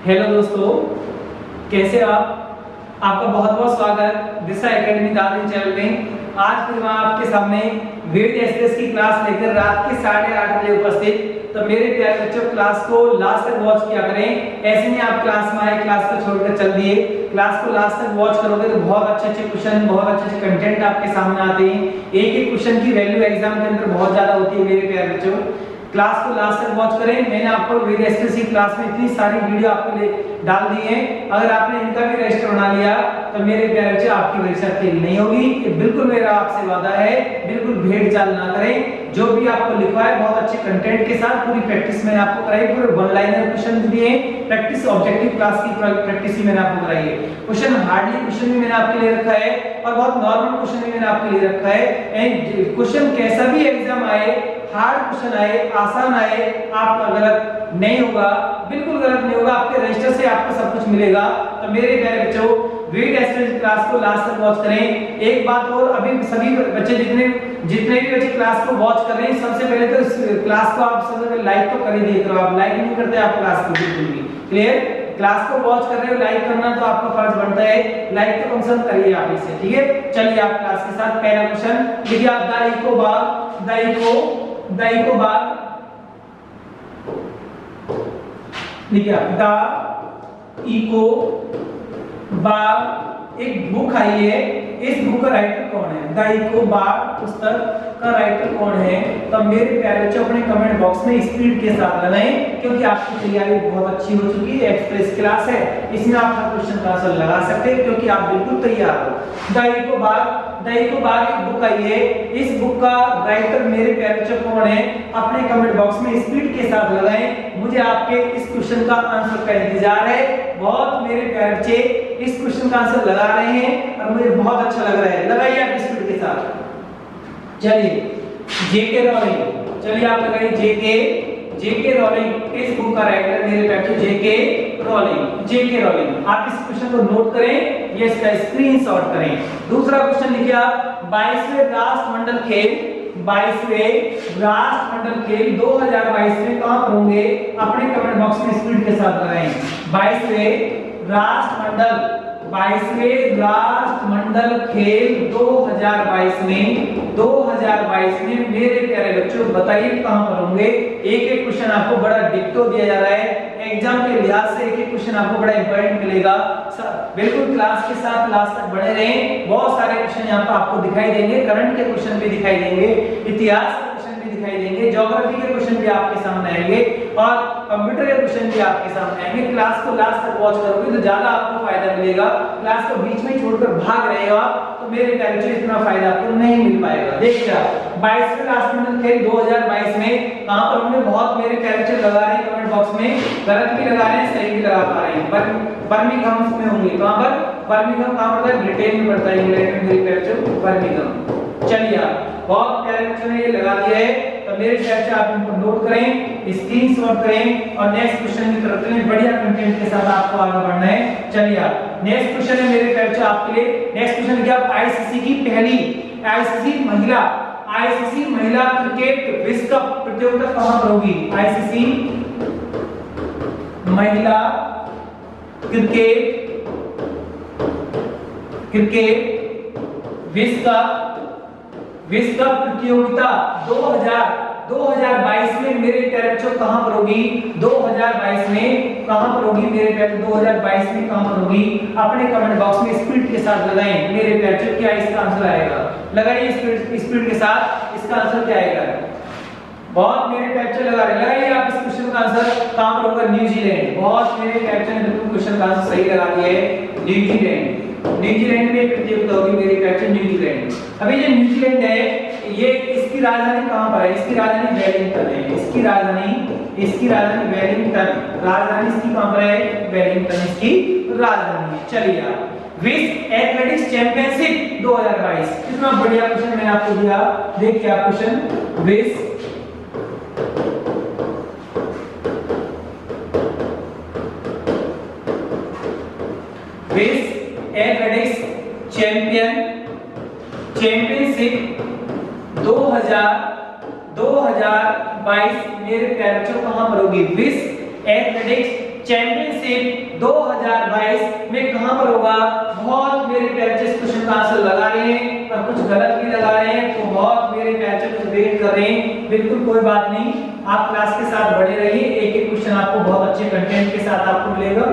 Hello दोस्तों, कैसे आप? आपका बहुत बहुत स्वागत दिशा एकेडमी दादरी चैनल में। आज फिर मैं आपके सामने वेद एक्सप्रेस की क्लास लेकर रात के 8:30 बजे उपस्थित। तो मेरे प्यारे बच्चों, क्लास को लास्ट तक वॉच किया करें। ऐसे नहीं आप क्लास में आए, क्लास को छोड़कर चल दिए। क्लास को लास्ट तक वॉच करोगे तो बहुत अच्छे क्वेश्चन, बहुत अच्छे कंटेंट आपके सामने आते हैं। एक एक क्वेश्चन की वैल्यू एग्जाम के अंदर बहुत ज्यादा होती है मेरे प्यारे बच्चों। क्लास को लास्ट तक वॉच करें। मैंने आपको वेद एक्सप्रेस की क्लास में इतनी सारी वीडियो आपके लिए डाल दी है। अगर आपने इनका भी रजिस्टर बना लिया तो मेरे प्यारे बच्चे आपकी परीक्षा फेल नहीं होगी। ये बिल्कुल मेरा आपसे वादा है। बिल्कुल भेड़ चाल ना करें। जो भी आपको लिखवा है बहुत अच्छे कंटेंट के साथ पूरी प्रैक्टिस मैंने आपको कराई। पूरे वन लाइनर क्वेश्चन दिए, प्रैक्टिस ऑब्जेक्टिव क्लास की प्रैक्टिस ही मैंने आपको कराई है। क्वेश्चन हार्डली क्वेश्चन भी मैंने आपके लिए रखा है और बहुत नॉर्मल क्वेश्चन भी मैंने आपके लिए रखा है। एंड क्वेश्चन कैसा भी एग्जाम आए, हार्ड क्वेश्चन आए, आसान आए, आपका गलत नहीं होगा, बिल्कुल गलत नहीं होगा। आपके रजिस्टर से आपको सब कुछ मिलेगा। तो मेरे प्यारे बच्चों, वेद एक्सप्रेस क्लास को लास्ट तक वॉच करें। एक बात और, अभी सभी बच्चे जितने भी बच्चे क्लास को वॉच कर रहे हैं, सबसे पहले तो इस क्लास को आप सबसे पहले लाइक तो कर ही दिया करो। आप लाइक नहीं करते आप क्लास को बिल्कुल भी। क्लियर? क्लास को वॉच कर रहे हो, लाइक करना तो आपका फर्ज बनता है। लाइक तो कम से कम करिए आप इसे, ठीक है? चलिए आप क्लास के साथ पहला क्वेश्चन लिखिए आप। द इको बाग लिखिए आप। द इको बाग एक बुक आई है। इस बुक का राइटर कौन है? द इको बाग पुस्तक का राइटर कौन है? तो मेरे प्यारे बच्चों अपने कमेंट बॉक्स में स्पीड के साथ लगाएं, क्योंकि आपकी तैयारी बहुत अच्छी हो चुकी है। एक्सप्रेस क्लास है, इसमें आप हर क्वेश्चन का आंसर लगा सकते हैं क्योंकि आप बिल्कुल तैयार हो। द इको बाग एक बुक आई है। इस बुक का राइटर मेरे प्यारे बच्चों कौन है? अपने कमेंट बॉक्स में स्पीड के साथ लगाएं। मुझे आपके इस क्वेश्चन का आंसर का इंतजार है। बहुत मेरे प्यारे बच्चे इस क्वेश्चन का आंसर लगा रहे हैं और मुझे बहुत अच्छा लग रहा है। लगाइए आप स्पीड के साथ। चलिए जेके रॉलिंग, चलिए आप लगाइए जेके रॉलिंग। इस बुक का राइटर मेरे प्यारे जेके रॉलिंग। आप इस क्वेश्चन को नोट करें, ये इसका स्क्रीनशॉट करें। दूसरा क्वेश्चन लिखिए आप। 22वें राष्ट्रमंडल खेल 2022 में कहां पर होंगे? अपने कमेंट बॉक्स में स्पीड के साथ लगाएं। 22वें राष्ट्रमंडल खेल 2022 में मेरे प्यारे बच्चों बताइए कहां पर होंगे? एक एक क्वेश्चन आपको बड़ा डिक्टो दिया जा रहा है। एग्जाम के लिहाज से एक एक क्वेश्चन आपको बड़ा इंपॉर्टेंट मिलेगा। बिल्कुल क्लास के साथ लास्ट तक बने रहें। बहुत सारे क्वेश्चन यहाँ पर आपको दिखाई देंगे। करंट के क्वेश्चन भी दिखाई देंगे, इतिहास के क्वेश्चन भी दिखाई देंगे, ज्योग्राफी के क्वेश्चन भी आपके सामने आएंगे और कंप्यूटर के क्वेश्चन भी आपके सामने आएंगे। क्लास को लास्ट तक वॉच करोगे तो ज्यादा आपको फायदा मिलेगा। क्लास को बीच में छोड़कर भाग रहे हो आप तो मेरे प्यारे बच्चों इतना फायदा आपको नहीं मिल पाएगा। देखिए आप 22वें राष्ट्रमंडल खेल 2022 में कहां पर होंगे? बहुत मेरे प्यारे बच्चे लगा रहे हैं कमेंट बॉक्स में, गलत भी लगा रहे हैं, सही भी लगा पा रहे हैं। बर्मिंघम में होंगे। कहां पर? बर्मिंघम कहां पड़ता है? ब्रिटेन में पड़ता है, इंग्लैंड में मेरे प्यारे बच्चों बर्मिंघम। चलिए आप बहुत प्यारे बच्चों ने ये लगा दिया है तो मेरे प्यारे बच्चे आप इनको नोट करें, स्क्रीनशॉट करें और नेक्स्ट क्वेश्चन की तरफ चलें। बढ़िया कंटेंट के साथ आपको आगे बढ़ना है। चलिए आप नेक्स्ट क्वेश्चन है मेरे प्यारे बच्चों आपके लिए। नेक्स्ट क्वेश्चन क्या? आईसीसी की पहली आईसीसी महिला क्रिकेट विश्व कप प्रतियोगिता कहां पर होगी? आईसीसी महिला क्रिकेट विश्व कप प्रतियोगिता 2022 में मेरे प्यारे बच्चों कहां पर होगी? 2022 में कहां पर होगी मेरे प्यारे? 2022 में कहां पर होगी? अपने कमेंट बॉक्स में स्पीड के साथ लगाएं मेरे प्यारे बच्चों। क्या इसका आंसर आएगा? लगाइए स्पीड के साथ, इसका आंसर क्या आएगा? बहुत मेरे प्यारे बच्चे लगा रहे, लगाइए आप इस क्वेश्चन का आंसर कहां पर होगा? न्यूजीलैंड। बहुत मेरे प्यारे बच्चे ने बिल्कुल क्वेश्चन का आंसर सही लगा दिया है। न्यूजीलैंड में प्रतियोगिता होगी मेरे प्यारे बच्चे, न्यूजीलैंड। अभी ये न्यूजीलैंड है, ये इसकी राजधानी कहां पर है? इसकी राजधानी वेलिंगटन है। इसकी राजधानी वेलिंगटन। राजधानी इसकी कहां पर है? वेलिंगटन इसकी राजधानी है। चलिए आप विश्व एथलेटिक्स चैंपियनशिप 2022, कितना बढ़िया क्वेश्चन मैंने आपको दिया। देखिए आप क्वेश्चन, विश्व एथलेटिक्स चैंपियनशिप 2022 मेरे प्यारे बच्चों कहां पर होगी? विश्व एथलेटिक्स चैंपियनशिप 2022 में कहां पर होगा। बहुत मेरे प्यारे बच्चे इस क्वेश्चन का आंसर लगा रहे हैं और कुछ गलत भी लगा रहे हैं, तो बहुत मेरे प्यारे बच्चे कुछ वेट कर रहे हैं, बिल्कुल कोई बात नहीं, आप क्लास के साथ बने रहिए, एक एक क्वेश्चन आपको बहुत अच्छे कंटेंट के साथ आपको मिलेगा।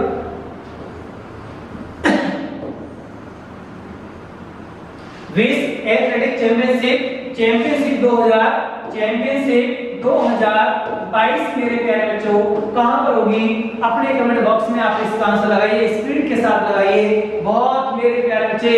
विश्व एथलेटिक चैंपियनशिप 2022 मेरे प्यारे बच्चों कहां पर होगी। अपने कमेंट बॉक्स में आप इसका आंसर लगाइए, स्पीड के साथ लगाइए। बहुत मेरे प्यारे बच्चे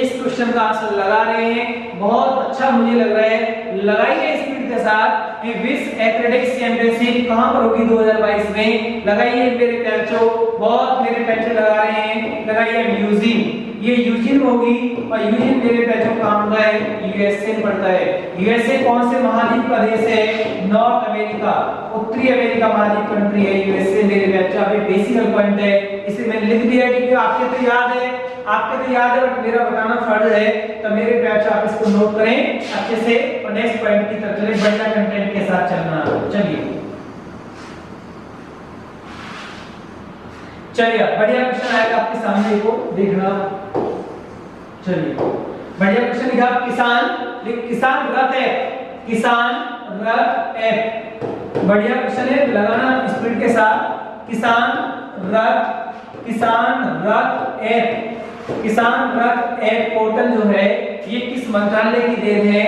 इस क्वेश्चन का आंसर लगा रहे हैं, बहुत अच्छा मुझे लग रहा है, लगाइए स्पीड के साथ। ये विश्व एथलेटिक्स चैंपियनशिप कहां पर होगी 2022 में, लगाइए मेरे प्यारे बच्चों, बहुत मेरे बच्चे लगा रहे हैं, लगाइए यूजिन, ये यूजिन होगी और यूजिन मेरे बच्चों कहां होता है, यूएसए में पड़ता है। यूएसए कौन से महाद्वीप का देश है, नॉर्थ अमेरिका, उत्तरी अमेरिका महाद्वीप कंट्री है यूएसए मेरे बच्चों। अभी बेसिक पॉइंट है, इसे मैंने लिख दिया है क्योंकि आपके तो याद है बट मेरा बताना फर्ज है, तो मेरे बच्चों आप इसको नोट करें अच्छे से और नेक्स्ट पॉइंट की तरफ चलें, बढ़िया कंटेंट के साथ चलना। चलिए बढ़िया क्वेश्चन आएगा आपके सामने, को देखना। चलिए बढ़िया क्वेश्चन लिखा, किसान रथ ऐप, बढ़िया क्वेश्चन है, लगाना स्पीड के साथ। किसान रथ ऐप पोर्टल जो है ये किस मंत्रालय की देन है,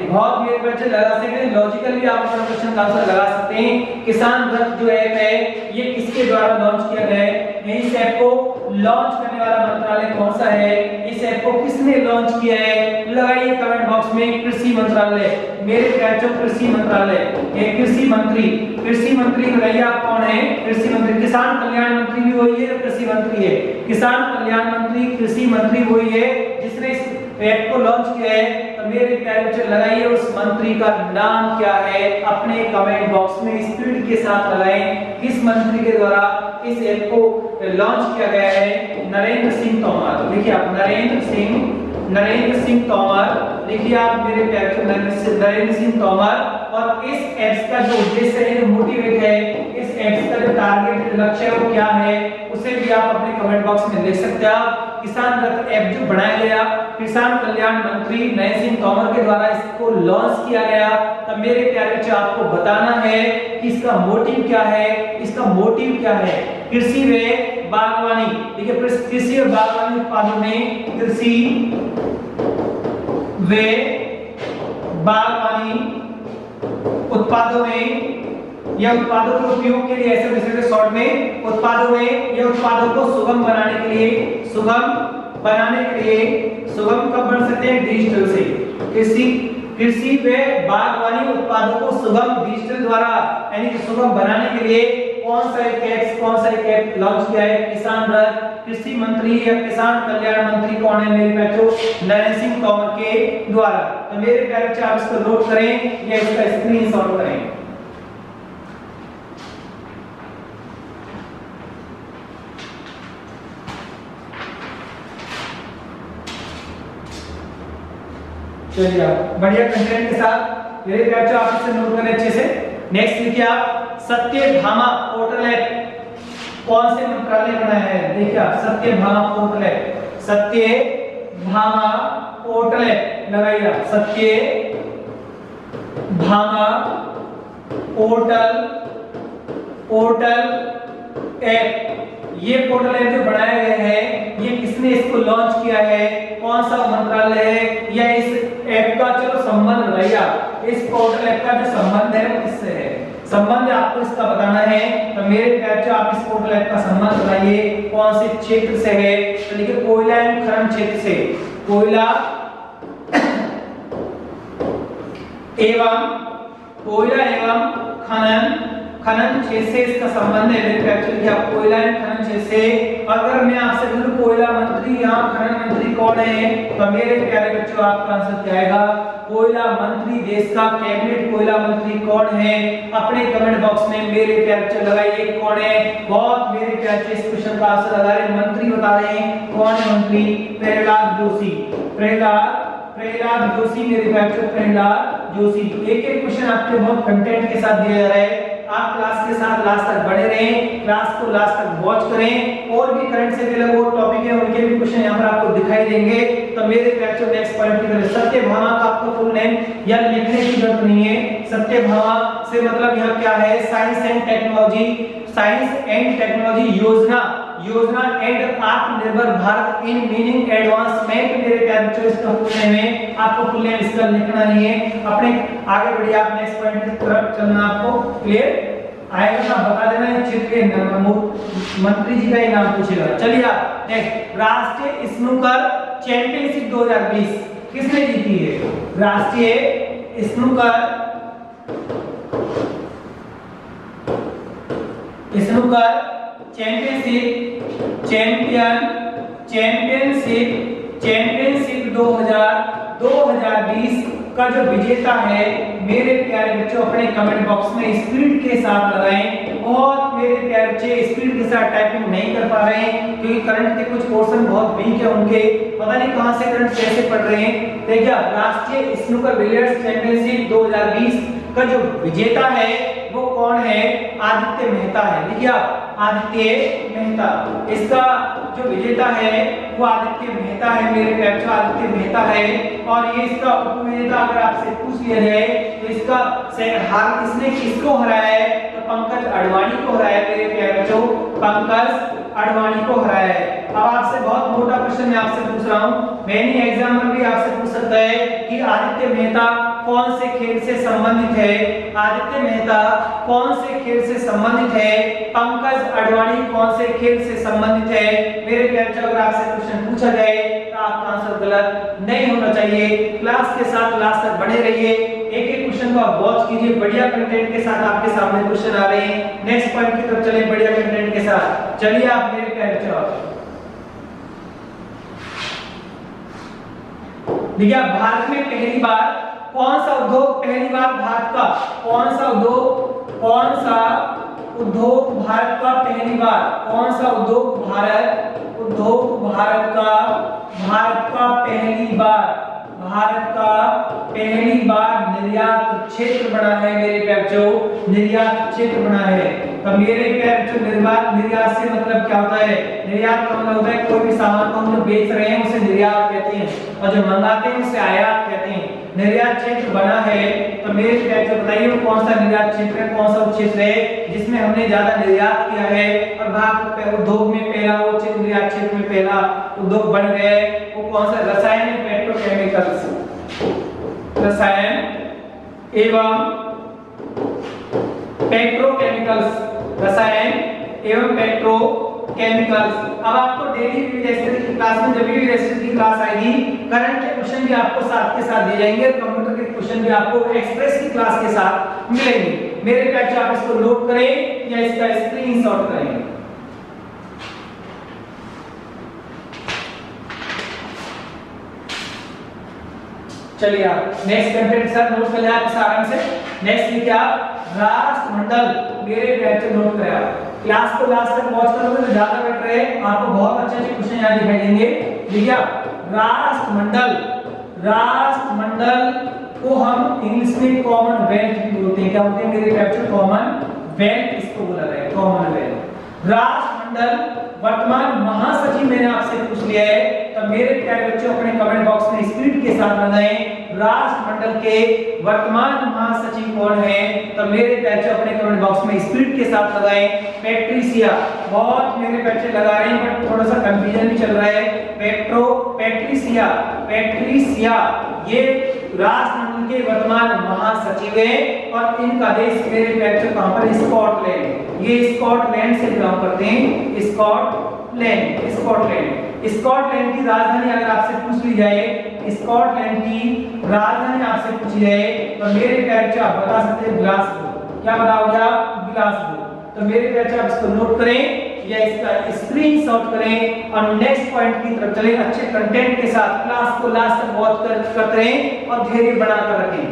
बहुत मेरे बच्चे लगा सकते हैं, लॉजिकल भी आप अपना क्वेश्चन का आंसर लगा सकते हैं। किसान रथ जो ऐप है ये किसके द्वारा लॉन्च किया गया है, इस ऐप को लॉन्च करने वाला मंत्रालय कौन सा है, इस ऐप को किसने लॉन्च किया है, लगाइए कमेंट बॉक्स में। कृषि मंत्रालय मेरे बच्चों, कृषि मंत्रालय, ये कृषि मंत्री लगाइए आप कौन है, कृषि मंत्री। किसान कल्याण मंत्री भी वही है, कृषि मंत्री है, किसान कल्याण मंत्री, कृषि मंत्री वही है जिसने इस ऐप को लॉन्च किया है। तो मेरे प्यारे बच्चे लगाइए उस मंत्री का नाम क्या है, अपने कमेंट बॉक्स में स्पीड के साथ लगाएं, किस मंत्री के द्वारा इस ऐप को लॉन्च किया गया है। नरेंद्र सिंह तोमर, देखिए आप नरेंद्र सिंह तोमर लिखिए आप मेरे प्यारे नरेंद्र सिंह तोमर। और इस ऐप्स का जो उद्देश्य है, जो मोटिवेट है, इस ऐप्स का जो टारगेट लक्ष्य है वो क्या है, उसे भी आप अपने कमेंट बॉक्स में लिख सकते हैं। किसान रथ ऐप जो बनाया गया किसान कल्याण मंत्री नरेंद्र सिंह तोमर के द्वारा इसको लॉन्च किया गया, तब मेरे प्यारे बच्चों आपको बताना है कि इसका मोटिव क्या है, कृषि व बागवानी। देखिए कृषि और बागवानी उत्पादों में, कृषि व बागवानी उत्पादों में या उत्पादों के उपयोग के लिए, ऐसे वैसे शॉर्ट में उत्पादों में या उत्पादों को सुगम बनाने के लिए सुगम कब बन सकते हैं, डिजिटल से। कृषि व बागवानी उत्पादों को सुगम डिजिटल द्वारा यानी कि सुगम बनाने के लिए कौन सा एक ऐप लॉन्च किया है, किसान रथ। कृषि मंत्री या किसान कल्याण मंत्री कौन है मेरे बच्चों, नरेंद्र सिंह तोमर के द्वारा। तो मेरे प्यारे बच्चे आप इसको नोट करें या इसका स्क्रीनशॉट करें। चलिए आप बढ़िया कंटेंट के साथ मेरे प्यारे बच्चों आप इसे नोट करें अच्छे से। नेक्स्ट लिखिए आप सत्यभामा पोर्टल ऐप कौन से मंत्रालय बनाया है, देखिए आप सत्यभामा पोर्टल ऐप लगाइए आप, सत्यभामा पोर्टल ऐप। ये पोर्टल ऐप जो बनाया गया है ये किसने इसको लॉन्च किया है, कौन सा मंत्रालय है, या इस ऐप का चलो संबंध बताइए आप, इस पोर्टल ऐप का जो संबंध है वो किससे है, संबंध आपको इसका बताना है। तो मेरे बच्चों आप इस पोर्टल ऐप का संबंध बताइए कौन से क्षेत्र से है, तो देखिए कोयला एवं खनन क्षेत्र से, कोयला एवं खनन क्षेत्र से इसका संबंध है। मेरे बच्चों क्या कोयला एवं खनन क्षेत्र से। अगर मैं आपसे पूछूं कोयला मंत्री या खनन मंत्री कौन है, तो मेरे प्यारे बच्चों आपका आंसर क्या आएगा, कोयला मंत्री। देश का कैबिनेट कोयला मंत्री कौन है, अपने कमेंट बॉक्स में मेरे प्यारे बच्चों लगाइए कौन है। बहुत मेरे प्यारे इस क्वेश्चन का आंसर लगा रहे, मंत्री बता रहे हैं कौन है मंत्री, प्रहलाद जोशी मेरे बच्चों, प्रहलाद जोशी। एक एक क्वेश्चन आपके बहुत कंटेंट के साथ दिया जा रहा है, आप क्लास के साथ लास्ट तक बने रहें, क्लास को लास्ट तक वॉच करें। और भी करंट से रिलेटेड वो टॉपिक है उनके भी क्वेश्चन यहाँ पर आपको दिखाई देंगे। तो मेरे बच्चों नेक्स्ट पॉइंट की तरफ, सत्यभामा का आपका फुल नेम या लिखने की जरूरत नहीं है। सत्यभामा से मतलब यहाँ क्या है, साइंस एंड टेक्नोलॉजी योजना एंड आत्मनिर्भर भारत इन मीनिंग एडवांसमेंट। मेरे प्यारे बच्चों इसका फुल नेम है, आपको फुल नेम इसका लिखना नहीं है। अपने आगे बढ़िए, आप नेक्स्ट पॉइंट की तरफ चलना, आपको क्लियर आएगा ना, बता देना। क्षेत्रीय मंत्री जी का ही नाम पूछेगा। चलिए आप नेक्स्ट, राष्ट्रीय स्नूकर चैंपियनशिप 2020 किसने जीती है? राष्ट्रीय स्नूकर चैंपियनशिप 2020 का जो विजेता है, मेरे प्यारे बच्चों अपने कमेंट बॉक्स में स्पीड के साथ लगाएं। और मेरे प्यारे बच्चे स्पीड के साथ टाइपिंग नहीं कर पा रहे हैं क्योंकि करंट के कुछ पोर्शन बहुत वीक है, उनके पता नहीं कहां से करंट कैसे पढ़ रहे हैं। देखिए, राष्ट्रीय स्नूकर बिलियर्ड्स चैंपियनशिप 2020 का जो विजेता है वो कौन है? आदित्य मेहता है। देखिए आप, आदित्य मेहता, इसका जो विजेता है वो आदित्य मेहता है। मेरे बच्चों आदित्य मेहता है। और ये इसका उपविजेता अगर आपसे पूछ लिया जाए तो इसका हार इसने किसको हराया है? तो पंकज अडवाणी को हराया है। मेरे प्यारे बच्चों, पंकज अडवाणी को हराया है। अब आपसे बहुत मोटा क्वेश्चन मैं आपसे पूछ रहा हूं, मेनी एग्जाम में भी आपसे पूछ सकता है कि आदित्य मेहता कौन से खेल से संबंधित है? आदित्य मेहता कौन से खेल से संबंधित है? पंकज अडवाणी कौन से खेल से संबंधित है? मेरे प्यारे, अगर आपसे क्वेश्चन पूछा जाए तो आपका आंसर गलत नहीं होना चाहिए। क्लास के साथ लास्ट तक बने रहिए, एक एक क्वेश्चन को आप वॉच कीजिए। बढ़िया कंटेंट के साथ आपके सामने क्वेश्चन आ रहे हैं। नेक्स्ट पॉइंट की तरफ चलें बढ़िया कंटेंट के साथ। चलिए आप मेरे प्यारे, देखिए भारत में पहली बार कौन सा उद्योग, पहली बार भारत का कौन सा उद्योग भारत का पहली बार, कौन सा उद्योग भारत का पहली बार निर्यात क्षेत्र बना है? मेरे प्यारे बच्चों, निर्यात क्षेत्र बना है। तो मेरे प्यारे बच्चों, निर्यात से मतलब क्या होता है? निर्यात का मतलब होता है कोई भी सामान को हम लोग बेच रहे हैं उसे निर्यात कहते हैं, और जो मंगाते हैं उसे आयात कहते हैं। निर्यात क्षेत्र बना है। तो मेरे प्यारे बच्चों बताइए वो कौन सा निर्यात क्षेत्र है, कौन सा क्षेत्र है जिसमें हमने ज्यादा निर्यात किया है? और भारत के उद्योग में पहला वो निर्यात क्षेत्र में पहला उद्योग बन गया है, वो कौन सा? रसायन पेट्रोकेमिकल्स, रसायन एवं पेट्रोकेमिकल्स, रसायन एवं पेट्रोकेमिकल्स। अब आपको डेली यूनिवर्सिटी की क्लास में, जब भी यूनिवर्सिटी की क्लास आएगी, करंट के क्वेश्चन भी आपको साथ के साथ दिए जाएंगे, कंप्यूटर के क्वेश्चन भी आपको एक्सप्रेस की क्लास के साथ मिलेंगे। मेरे बच्चों, आप इसको नोट करें या इसका स्क्रीनशॉट करें। चलिए आप नेक्स्ट कंटेंट सर नोट कर ले आप आराम से। नेक्स्ट लिखिए आप राष्ट्रमंडल। मेरे बच्चों नोट करें आप, क्लास को लास्ट तक वॉच करोगे तो ज्यादा बेटर है, आपको बहुत अच्छे अच्छे क्वेश्चन यहाँ दिखाई देंगे। देखिए राष्ट्रमंडल, राष्ट्रमंडल को हम इंग्लिश में कॉमनवेल्थ भी बोलते हैं। क्या बोलते हैं मेरे बच्चों? कॉमनवेल्थ इसको बोला गया है, कॉमनवेल्थ। राष्ट्रमंडल वर्तमान महासचिव मैंने आपसे पूछ लिया है, तो मेरे प्यारे बच्चों अपने कमेंट बॉक्स में स्पीड के साथ लगाएं राष्ट्रमंडल के वर्तमान महासचिव कौन है? तो मेरे बच्चे अपने कमेंट बॉक्स में स्पीड के साथ लगाएं पैट्रिसिया। बहुत मेरे बच्चे लगा रहे हैं बट थोड़ा सा कंफ्यूजन भी चल रहा है। पैट्रिसिया, पैट्रिसिया ये राष्ट्रमंडल के वर्तमान महासचिव है और इनका देश मेरे बच्चों कहां पर? स्कॉटलैंड। ये स्कॉटलैंड से बिलोंग करते हैं, स्कॉटलैंड, स्कॉटलैंड। स्कॉटलैंड की राजधानी अगर आपसे पूछ ली जाए, स्कॉटलैंड की राजधानी आपसे पूछी जाए तो मेरे प्यारे बच्चे आप बता सकते हैं ग्लासगो। क्या बताओगे आप? ग्लासगो। तो मेरे प्यारे बच्चे आप इसको नोट करें या इसका स्क्रीनशॉट करें और नेक्स्ट पॉइंट की तरफ चलें अच्छे कंटेंट के साथ। क्लास को लास्ट तक वॉच करते रहें और धैर्य बनाकर रखें।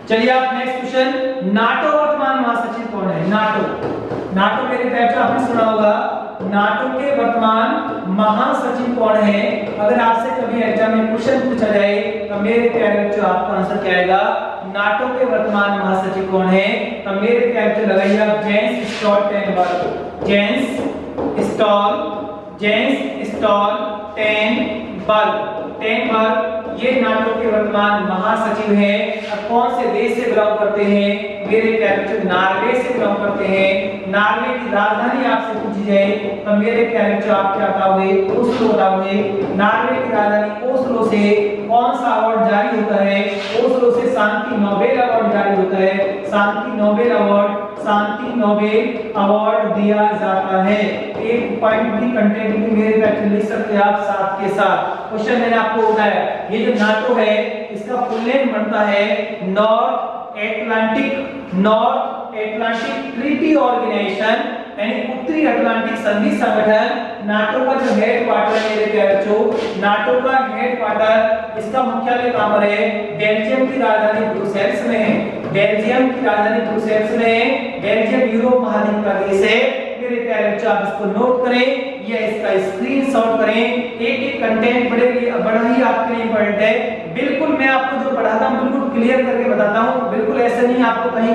चलिए आप नेक्स्ट क्वेश्चन, नाटो वर्तमान महासचिव कौन है? नाटो, नाटो मेरे प्यारे बच्चे आपने सुना होगा, नाटो के वर्तमान महासचिव कौन है? अगर आपसे कभी एग्जाम में क्वेश्चन पूछा जाए तो मेरे प्यारे बच्चों आपका आंसर क्या आएगा? नाटो के वर्तमान महासचिव कौन है? तो मेरे प्यारे बच्चों लगाइए आप जेंस स्टोल्टेनबर्ग। जेंस स्टोल्टेनबर्ग ये नाटो के वर्तमान महासचिव हैं। अब कौन से देश से बिलोंग करते हैं? मेरे प्यारे बच्चों नॉर्वे से बिलोंग करते हैं। नॉर्वे की राजधानी आपसे पूछी जाए तो मेरे प्यारे बच्चों आप क्या बताओगे? ओस्लो बताओगे। नॉर्वे की राजधानी ओस्लो से कौन सा अवार्ड जारी होता है? ओस्लो से शांति नोबेल अवार्ड जारी होता है। शांति नोबेल अवार्ड दिया जाता है। एक पॉइंट भी कंटेंट भी मेरे बैच लिख सकते हैं आप साथ के साथ। क्वेश्चन मैंने आपको बताया ये जो नाटो है इसका फुल नेम बनता है नॉर्थ एटलांटिक ट्रीटी ऑर्गेनाइजेशन, यानी उत्तरी अटलांटिक संधि संगठन। नाटो का जो हेडक्वार्टर है मेरे प्यारे बच्चों, नाटो का हेडक्वार्टर इसका मुख्यालय कहां पर है? बेल्जियम की राजधानी ब्रुसेल्स में है। बेल्जियम की राजधानी ब्रुसेल्स में है। बेल्जियम यूरोप महाद्वीप का देश है। मेरे प्यारे बच्चों आप इसको नोट करें या इसका स्क्रीनशॉट करें। एक कंटेंट बड़ा ही आपके लिए इंपॉर्टेंट है। बिल्कुल मैं आपको जो पढ़ाता हूं बिल्कुल क्लियर करके बताता हूं। बिल्कुल ऐसे नहीं आपको कहीं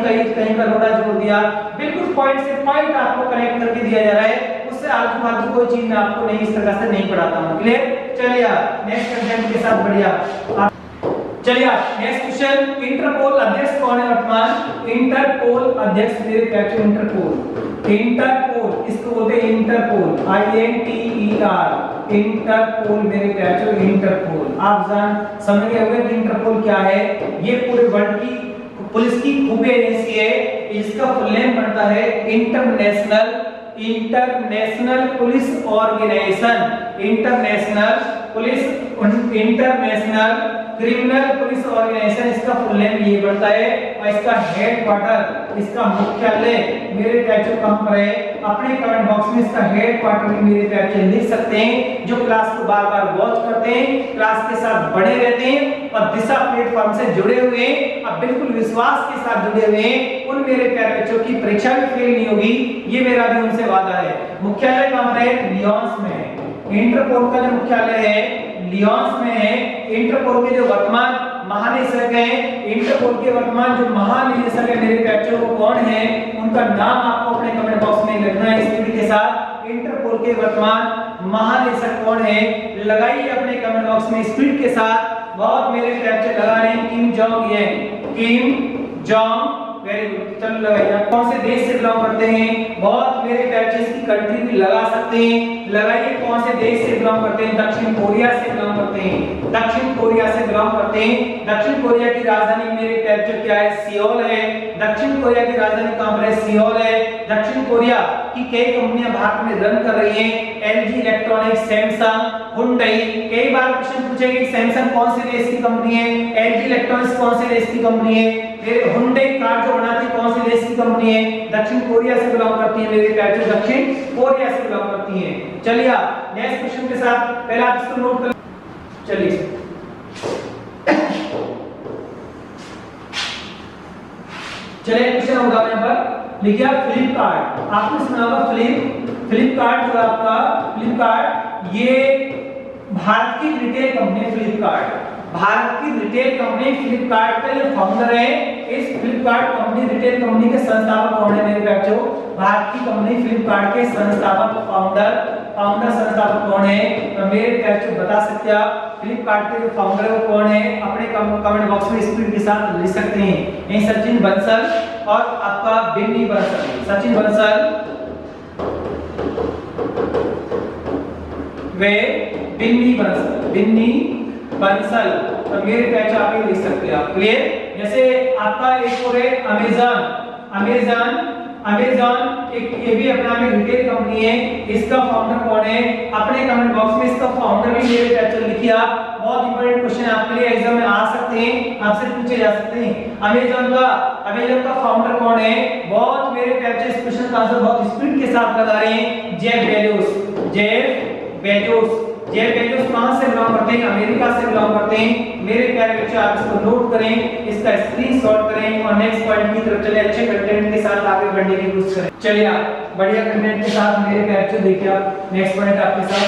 का रोड़ा जोड़ दिया। बिल्कुल पॉइंट से पॉइंट आपको कनेक्ट करके दिया जा रहा है। उससे आलतू फालतू कोई चीज मैं आपको नहीं इस तरह से नहीं पढ़ाता हूं। क्लियर? चलिए नेक्स्ट कंटेंट के साथ बढ़िया। चलिए नेक्स्ट क्वेश्चन, इंटरपोल अध्यक्ष कौन है वर्तमान? इंटरपोल अध्यक्ष मेरे प्यारे इंटरपोल इसको बोलते हैं इंटरपोल, INTER इंटरपोल मेरे प्यारे इंटरपोल। आप समझ गए होंगे कि इंटरपोल क्या है? ये पूरे वर्ल्ड की पुलिस की खुफिया एजेंसी है। इसका फुल नेम बनता है international police organisation, international criminal police organisation. इसका फुल नेम ये बनता है और इसका हेडक्वार्टर, इसका मुख्यालय मेरे प्यारे कहां पर है? अपने कमेंट बॉक्स में इसका हेडक्वार्टर भी मेरे प्यारे लिख सकते हैं। जो क्लास को बार-बार वॉच करते हैं, क्लास के साथ बने रहते हैं और दिशा प्लेटफॉर्म से जुड़े हुए हैं, अब बिल्कुल विश्वास के साथ जुड़े हुए हैं, उन मेरे प्यारे बच्चों की परीक्षा भी फेल नहीं होगी, ये मेरा भी उनसे वादा है। मुख्यालय कहां पर है? लियोन्स में है। इंटरपोल का जो मुख्यालय है लियोन्स में है। इंटरपोल के जो वर्तमान महानिदेशक हैं, इंटरपोल के वर्तमान जो महानिदेशक है मेरे प्यारे वो कौन है? उनका नाम आपको अपने कमेंट बॉक्स में लिखना है स्पीड के साथ। इंटरपोल के वर्तमान महानिदेशक कौन है? लगाइए अपने कमेंट बॉक्स में स्पीड के साथ। बहुत मेरे प्यारे लगा रहे हैं किम जोंग ये, किम जोंग, वेरी गुड। चलो लगाइए कौन से देश से बिलोंग करते हैं? बहुत मेरे प्यारे इसकी कंट्री भी लगा सकते हैं। लगाइए कौन से देश से बिलोंग करते हैं? दक्षिण कोरिया से बिलोंग करते हैं। दक्षिण कोरिया से बिलोंग करते हैं। दक्षिण कोरिया की राजधानी मेरे प्यारे क्या है? सियोल है। दक्षिण कोरिया की राजधानी कहां पर है? सियोल है। दक्षिण कोरिया की कई कंपनियां भारत में रन कर रही हैं। LG electronics, Samsung, Hyundai. कई बार क्वेश्चन पूछेंगे सैमसंग कौन से देश की कंपनी है? LG इलेक्ट्रॉनिक्स कौन से देश की कंपनी है? फिर हुंडई कार जो बनाती है कौन से देश की कंपनी है? दक्षिण कोरिया से बिलोंग करती है मेरे प्यारे, दक्षिण कोरिया से बिलोंग करती है। चलिए नेक्स्ट क्वेश्चन के साथ पहले आप इसको नोट कर। चलिए क्वेश्चन होगा यहां पर लिखिए फ्लिपकार्ट। आपने सुना होगा फ्लिपकार्ट जो आपका फ्लिपकार्ट ये भारत की रिटेल कंपनी फ्लिपकार्ट, भारत की रिटेल कंपनी फ्लिपकार्ट का ये फाउंडर है। इस फ्लिपकार्ट कंपनी रिटेल कंपनी के संस्थापक कौन है मेरे बच्चों? भारत की कंपनी फ्लिपकार्ट के संस्थापक संस्थापक कौन है? तो मेरे बच्चों बता सकते हैं आप फ्लिपकार्ट के जो फाउंडर है वो कौन है? अपने कमेंट बॉक्स में स्पीड के साथ लिख सकते हैं। यही सचिन बंसल और आपका बिन्नी बंसल। सचिन बंसल वे बिन्नी बंसल। तो मेरे पैच आप ये लिख सकते हैं आप। क्लियर? जैसे आपका एक और है अमेज़न एक ये भी अपना में रिटेल कंपनी है। इसका फाउंडर कौन है? अपने कमेंट बॉक्स में इसका फाउंडर भी मेरे पैच लिखिए आप। बहुत इंपॉर्टेंट क्वेश्चन आपके लिए एग्जाम में आ सकते हैं, आपसे पूछे जा सकते हैं। अमेज़न का फाउंडर कौन है? बहुत मेरे पैच इस क्वेश्चन का आंसर बहुत स्पीड के साथ लगा रहे हैं। जेफ बेजोस कहां से बिलोंग करते करते हैं, अमेरिका से बिलोंग करते हैं। मेरे प्यारे बच्चों आप इसको नोट करें, इसका स्क्रीनशॉट करें और नेक्स्ट पॉइंट की तरफ चले, अच्छे कंटेंट के साथ आगे बढ़ने की कोशिश करें। चलिए आप बढ़िया कंटेंट के साथ मेरे प्यारे बच्चों देखिए आप नेक्स्ट पॉइंट आपके साथ।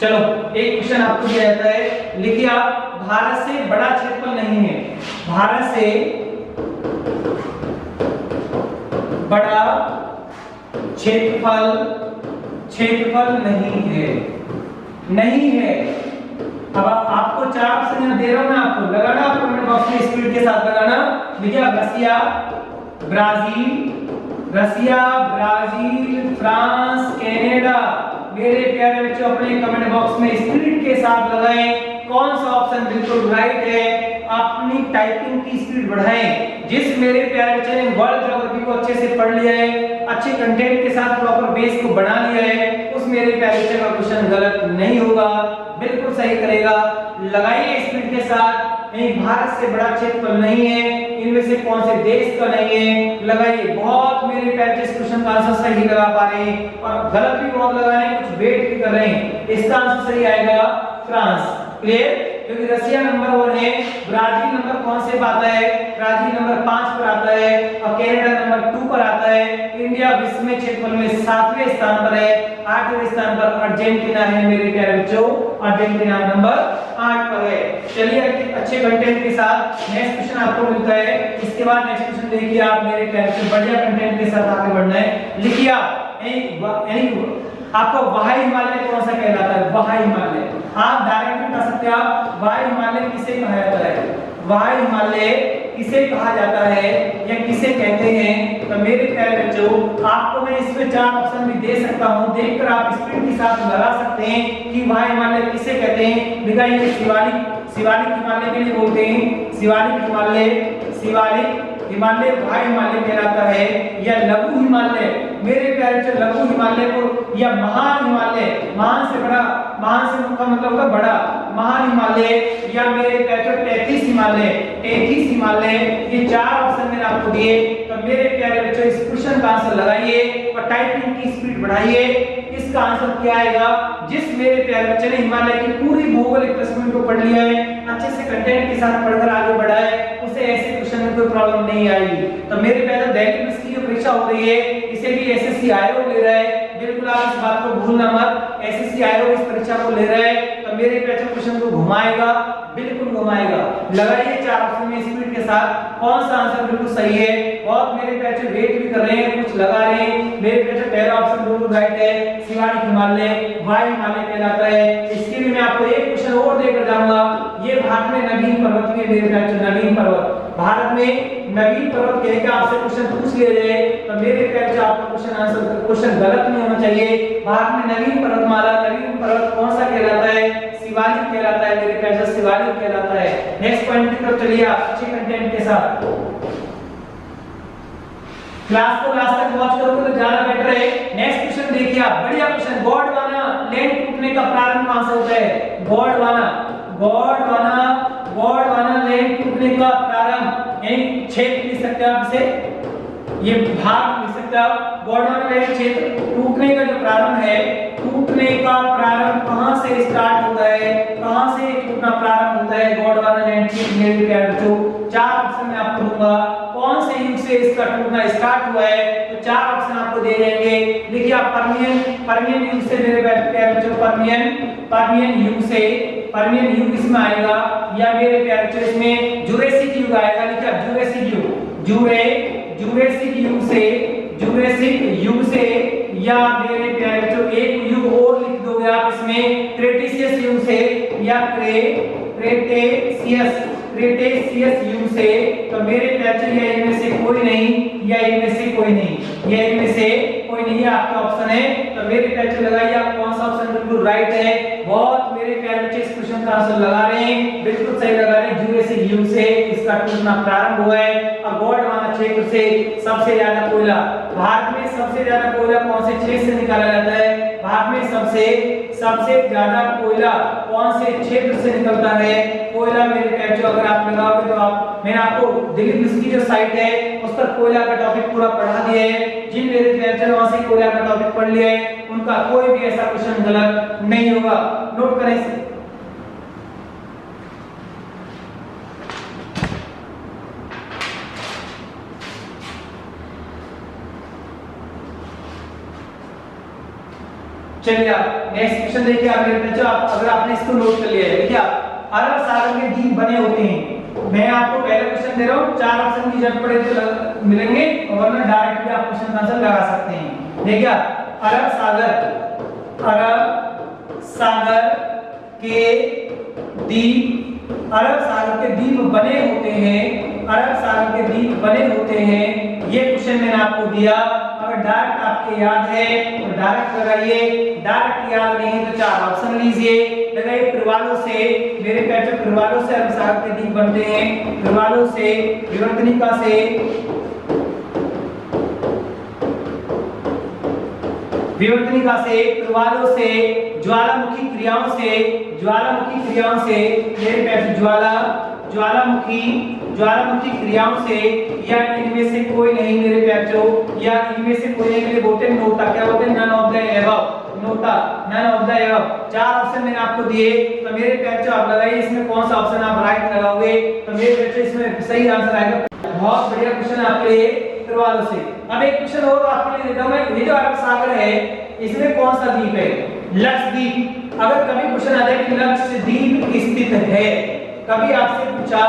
चलो एक क्वेश्चन आपको दिया जाता है, लिखिए आप भारत से बड़ा क्षेत्रफल नहीं है, भारत से बड़ा क्षेत्रफल नहीं है। अब आपको चार ऑप्शन दे रहा हूं मैं, आपको लगाना, आपको कमेंट बॉक्स में स्पीड के साथ लगाना। लिखिए रसिया, ब्राजील, फ्रांस, कनाडा। मेरे प्यारे बच्चों अपने कमेंट बॉक्स में स्पीड के साथ लगाएं कौन सा ऑप्शन बिल्कुल राइट है। अपनी टाइपिंग की स्पीड बढ़ाएं। जिस मेरे प्यारे बच्चे ने वर्ल्ड ज्योग्राफी को अच्छे से पढ़ लिया है, अच्छे कंटेंट के साथ प्रॉपर बेस को बना लिया है, उस मेरे प्यारे बच्चे का क्वेश्चन गलत नहीं होगा, बिल्कुल सही करेगा। लगाइए स्पीड के साथ। नहीं, भारत से बड़ा क्षेत्रफल नहीं है, इनमें से कौन से देश का नहीं है, लगाइए। बहुत मेरे प्यारे बच्चे क्वेश्चन का आंसर सही लगा पा रहे हैं और गलत भी बहुत लगा रहे हैं, कुछ वेट भी कर रहे हैं। इसका आंसर सही आएगा फ्रांस। क्लियर? क्योंकि रसिया नंबर 1 है, ब्राजील नंबर कौन से पर आता है, ब्राजील नंबर 5 पर आता है और कनाडा नंबर 2 पर आता है। इंडिया विश्व में क्षेत्रफल में 7वें स्थान पर है, 8वें स्थान पर अर्जेंटीना है मेरे प्यारे बच्चों, अर्जेंटीना नंबर 8 पर है। चलिए अच्छे कंटेंट के साथ नेक्स्ट क्वेश्चन आपको मिलता है। इसके बाद नेक्स्ट क्वेश्चन देखिए आप मेरे प्यारे बच्चों, बढ़िया कंटेंट के साथ आगे बढ़ना है। लिखिए आप आपका वाही हिमालय कौन सा कहलाता है, वाही हिमालय। आप डायरेक्ट बता सकते हैं आप वाही हिमालय किसे कहा जाता है, वाही हिमालय किसे कहा जाता है या किसे कहते हैं। तो मेरे प्यारे बच्चों आपको मैं इसमें 4 ऑप्शन भी दे सकता हूं, देखकर आप स्पीड के साथ लगा सकते हैं कि वाही हिमालय किसे कहते हैं। दिखाइए शिवालिक हिमालय के लिए बोलते हैं, शिवालिक हिमालय वाही हिमालय कहलाता है या लघु हिमालय। मेरे प्यारे बच्चों लघु हिमालय को या महान हिमालय, महान से बड़ा, महान से का मतलब होगा बड़ा, महान हिमालय या मेरे प्यारे बच्चों टेथिस हिमालय। ये 4 ऑप्शन मैंने आपको दिए। तो मेरे प्यारे बच्चों इस क्वेश्चन का आंसर लगाइए और टाइपिंग की स्पीड बढ़ाइए। इसका आंसर क्या आएगा, जिस मेरे प्यारे बच्चे ने हिमालय की पूरी भौगोलिक तस्वीर को पढ़ लिया है, अच्छे से कंटेंट के साथ पढ़कर आगे बढ़ा है, उसे ऐसे क्वेश्चन में कोई प्रॉब्लम नहीं आएगी। तो मेरे प्यारे दिल्ली पुलिस की जो परीक्षा हो रही है, इसे भी एसएससी आयोग ले रहा है, बिल्कुल आप इस बात को भूलना मत। एसएससी आयोग इस परीक्षा को ले रहा है, तो मेरे प्यारे क्वेश्चन को घुमाएगा, बिल्कुल घुमाएगा। लगाइए 4 ऑप्शन में स्पीड के साथ कौन सा आंसर बिल्कुल सही है। बहुत मेरे प्यारे वेट भी कर रहे हैं, कुछ लगा रहे हैं। मेरे प्यारे पहला ऑप्शन बिल्कुल राइट है, शिवालिक हिमालय वाही हिमालय कहलाता है। इसके लिए मैं आपको एक क्वेश्चन और देकर जाऊंगा। ये भारत में नवीन पर्वत में मेरे प्यारे नवीन पर्वत, भारत में नवीन पर्वत कह के आपसे क्वेश्चन पूछ लिया जाए तो मेरे प्यारे आपका क्वेश्चन गलत नहीं होना चाहिए। भारत में नवीन पर्वतमाला, नवीन पर्वत कौन सा कहलाता है, शिवालिक कहलाता है मेरे प्यारे, शिवालिक कहलाता है। नेक्स्ट पॉइंट की तरफ चलिए आप अच्छे कंटेंट के साथ। क्लास को लास्ट तक वॉच करोगे तो ज्यादा बेटर है। नेक्स्ट क्वेश्चन देखिए आप, बढ़िया क्वेश्चन। गोंडवाना लैंड टूटने का प्रारंभ कहां से होता है, गोंडवाना लैंड टूटने का प्रारंभ, यानी क्षेत्र लिख सकते हैं आप इसे, ये भाग लिख सकते हैं आप। गोंडवाना लैंड क्षेत्र टूटने का जो प्रारंभ है, टूटने का प्रारंभ कहां से स्टार्ट होता है, कहां से टूटना प्रारंभ होता है गोंडवाना लैंड क्षेत्र मेरे प्यारे बच्चों। 4 ऑप्शन मैं आपको दूंगा, कौन से युग से इसका टूटना स्टार्ट हुआ है, तो 4 ऑप्शन आपको दे देंगे। देखिए आप पर्मियन युग से मेरे प्यारे बच्चों, पर्मियन युग इसमें आएगा या मेरे प्यारे बच्चों इसमें जुरेसिक युग आएगा। लिखिए आप जुरेसिक युग से या मेरे प्यारे बच्चों एक युग और लिख दोगे आप इसमें, क्रेटेशियस युग से या क्रेटेशियस युग से। तो मेरे प्यारे या इनमें से कोई नहीं, या इनमें से कोई नहीं, या इनमें से कोई नहीं, आपका ऑप्शन है। तो मेरे प्यारे लगाइए आप कौन सा ऑप्शन बिल्कुल राइट है। बहुत मेरे प्यारे बच्चे इस क्वेश्चन का आंसर लगा रहे हैं, बिल्कुल सही लगा रहे हैं। जुरेसिक युग से इसका टूटना प्रारंभ हुआ है। और गोंडवाना क्षेत्र से सबसे ज्यादा कोयला, भारत में सबसे ज्यादा कोयला कौन से क्षेत्र से निकाला जाता है, भारत में सबसे ज्यादा कोयला कौन से क्षेत्र से निकलता है। कोयला मेरे प्यारे अगर आप लगाओगे तो आप, मैंने आपको दिल्ली पुलिस की जो साइट है उस पर कोयला का टॉपिक पूरा पढ़ा दिया है। जिन मेरे प्यारे वहां से कोयला का टॉपिक पढ़ लिया है उनका कोई भी ऐसा क्वेश्चन गलत नहीं होगा। नोट करें इसे। चलिए आप नेक्स्ट क्वेश्चन देखिए आप मेरे बच्चों, आप अगर आपने इसको नोट कर लिया है, देखिए आप अरब सागर के द्वीप बने होते हैं। मैं आपको पहला क्वेश्चन दे रहा हूं, चार ऑप्शन की जरूरत पड़े तो मिलेंगे और वरना डायरेक्ट भी आप क्वेश्चन का आंसर लगा सकते हैं। देखिए आप अरब सागर के द्वीप, अरब सागर के द्वीप बने होते हैं, अरब सागर के द्वीप बने होते हैं। ये क्वेश्चन मैंने आपको दिया, अगर डायरेक्ट आपके याद है तो डायरेक्ट लगाइए, डायरेक्ट याद नहीं है तो चार ऑप्शन लीजिए, लगाइए प्रवालों से, मेरे पैर प्रवालों से अरब सागर के द्वीप बनते हैं, प्रवालों से, विवर्तनिका से, विवर्तनिका से, प्रवालों से, ज्वालामुखी क्रियाओं से, ज्वालामुखी क्रियाओं से, मेरे पैर ज्वालामुखी क्रियाओं से, या इनमें से कोई नहीं मेरे बच्चों, या इनमें से कोई नहीं, मेरे बोलते नोटा, क्या बोलते हैं, none of the above, NOTA, none of the above. चार ऑप्शन मैंने आपको दिए, तो मेरे बच्चों आप लगाइए इसमें कौन सा ऑप्शन आप राइट लगाओगे, तो मेरे बच्चों इसमें सही आंसर आएगा। बहुत बढ़िया क्वेश्चन आपके लिए प्रवालों से। अब एक क्वेश्चन और आपके लिए देता हूं मैं, ये जो अरब सागर है इसमें कौन सा द्वीप है, लक्षद्वीप। अगर कभी क्वेश्चन आ जाए कि लक्षद्वीप स्थित है, कभी आपसे पूछा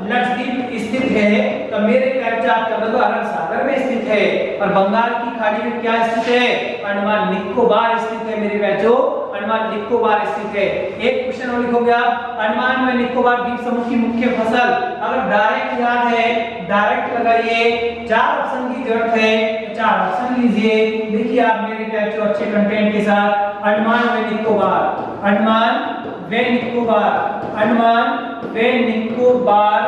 लक्षद्वीप स्थित है, तो मेरे प्यारे आप कर दो अरब सागर में स्थित है, और बंगाल की खाड़ी में क्या स्थित है, अंडमान निकोबार स्थित है मेरे बच्चों, अंडमान निकोबार स्थित है। एक क्वेश्चन और लिखोगे आप, अंडमान में निकोबार द्वीप समूह की मुख्य फसल, अगर डायरेक्ट याद है डायरेक्ट लगाइए, चार ऑप्शन की जरूरत है, चार ऑप्शन लीजिए। देखिए आप मेरे बच्चों अच्छे कंटेंट के साथ, अंडमान व निकोबार, अंडमान व निकोबार, अंडमान वे निकोबार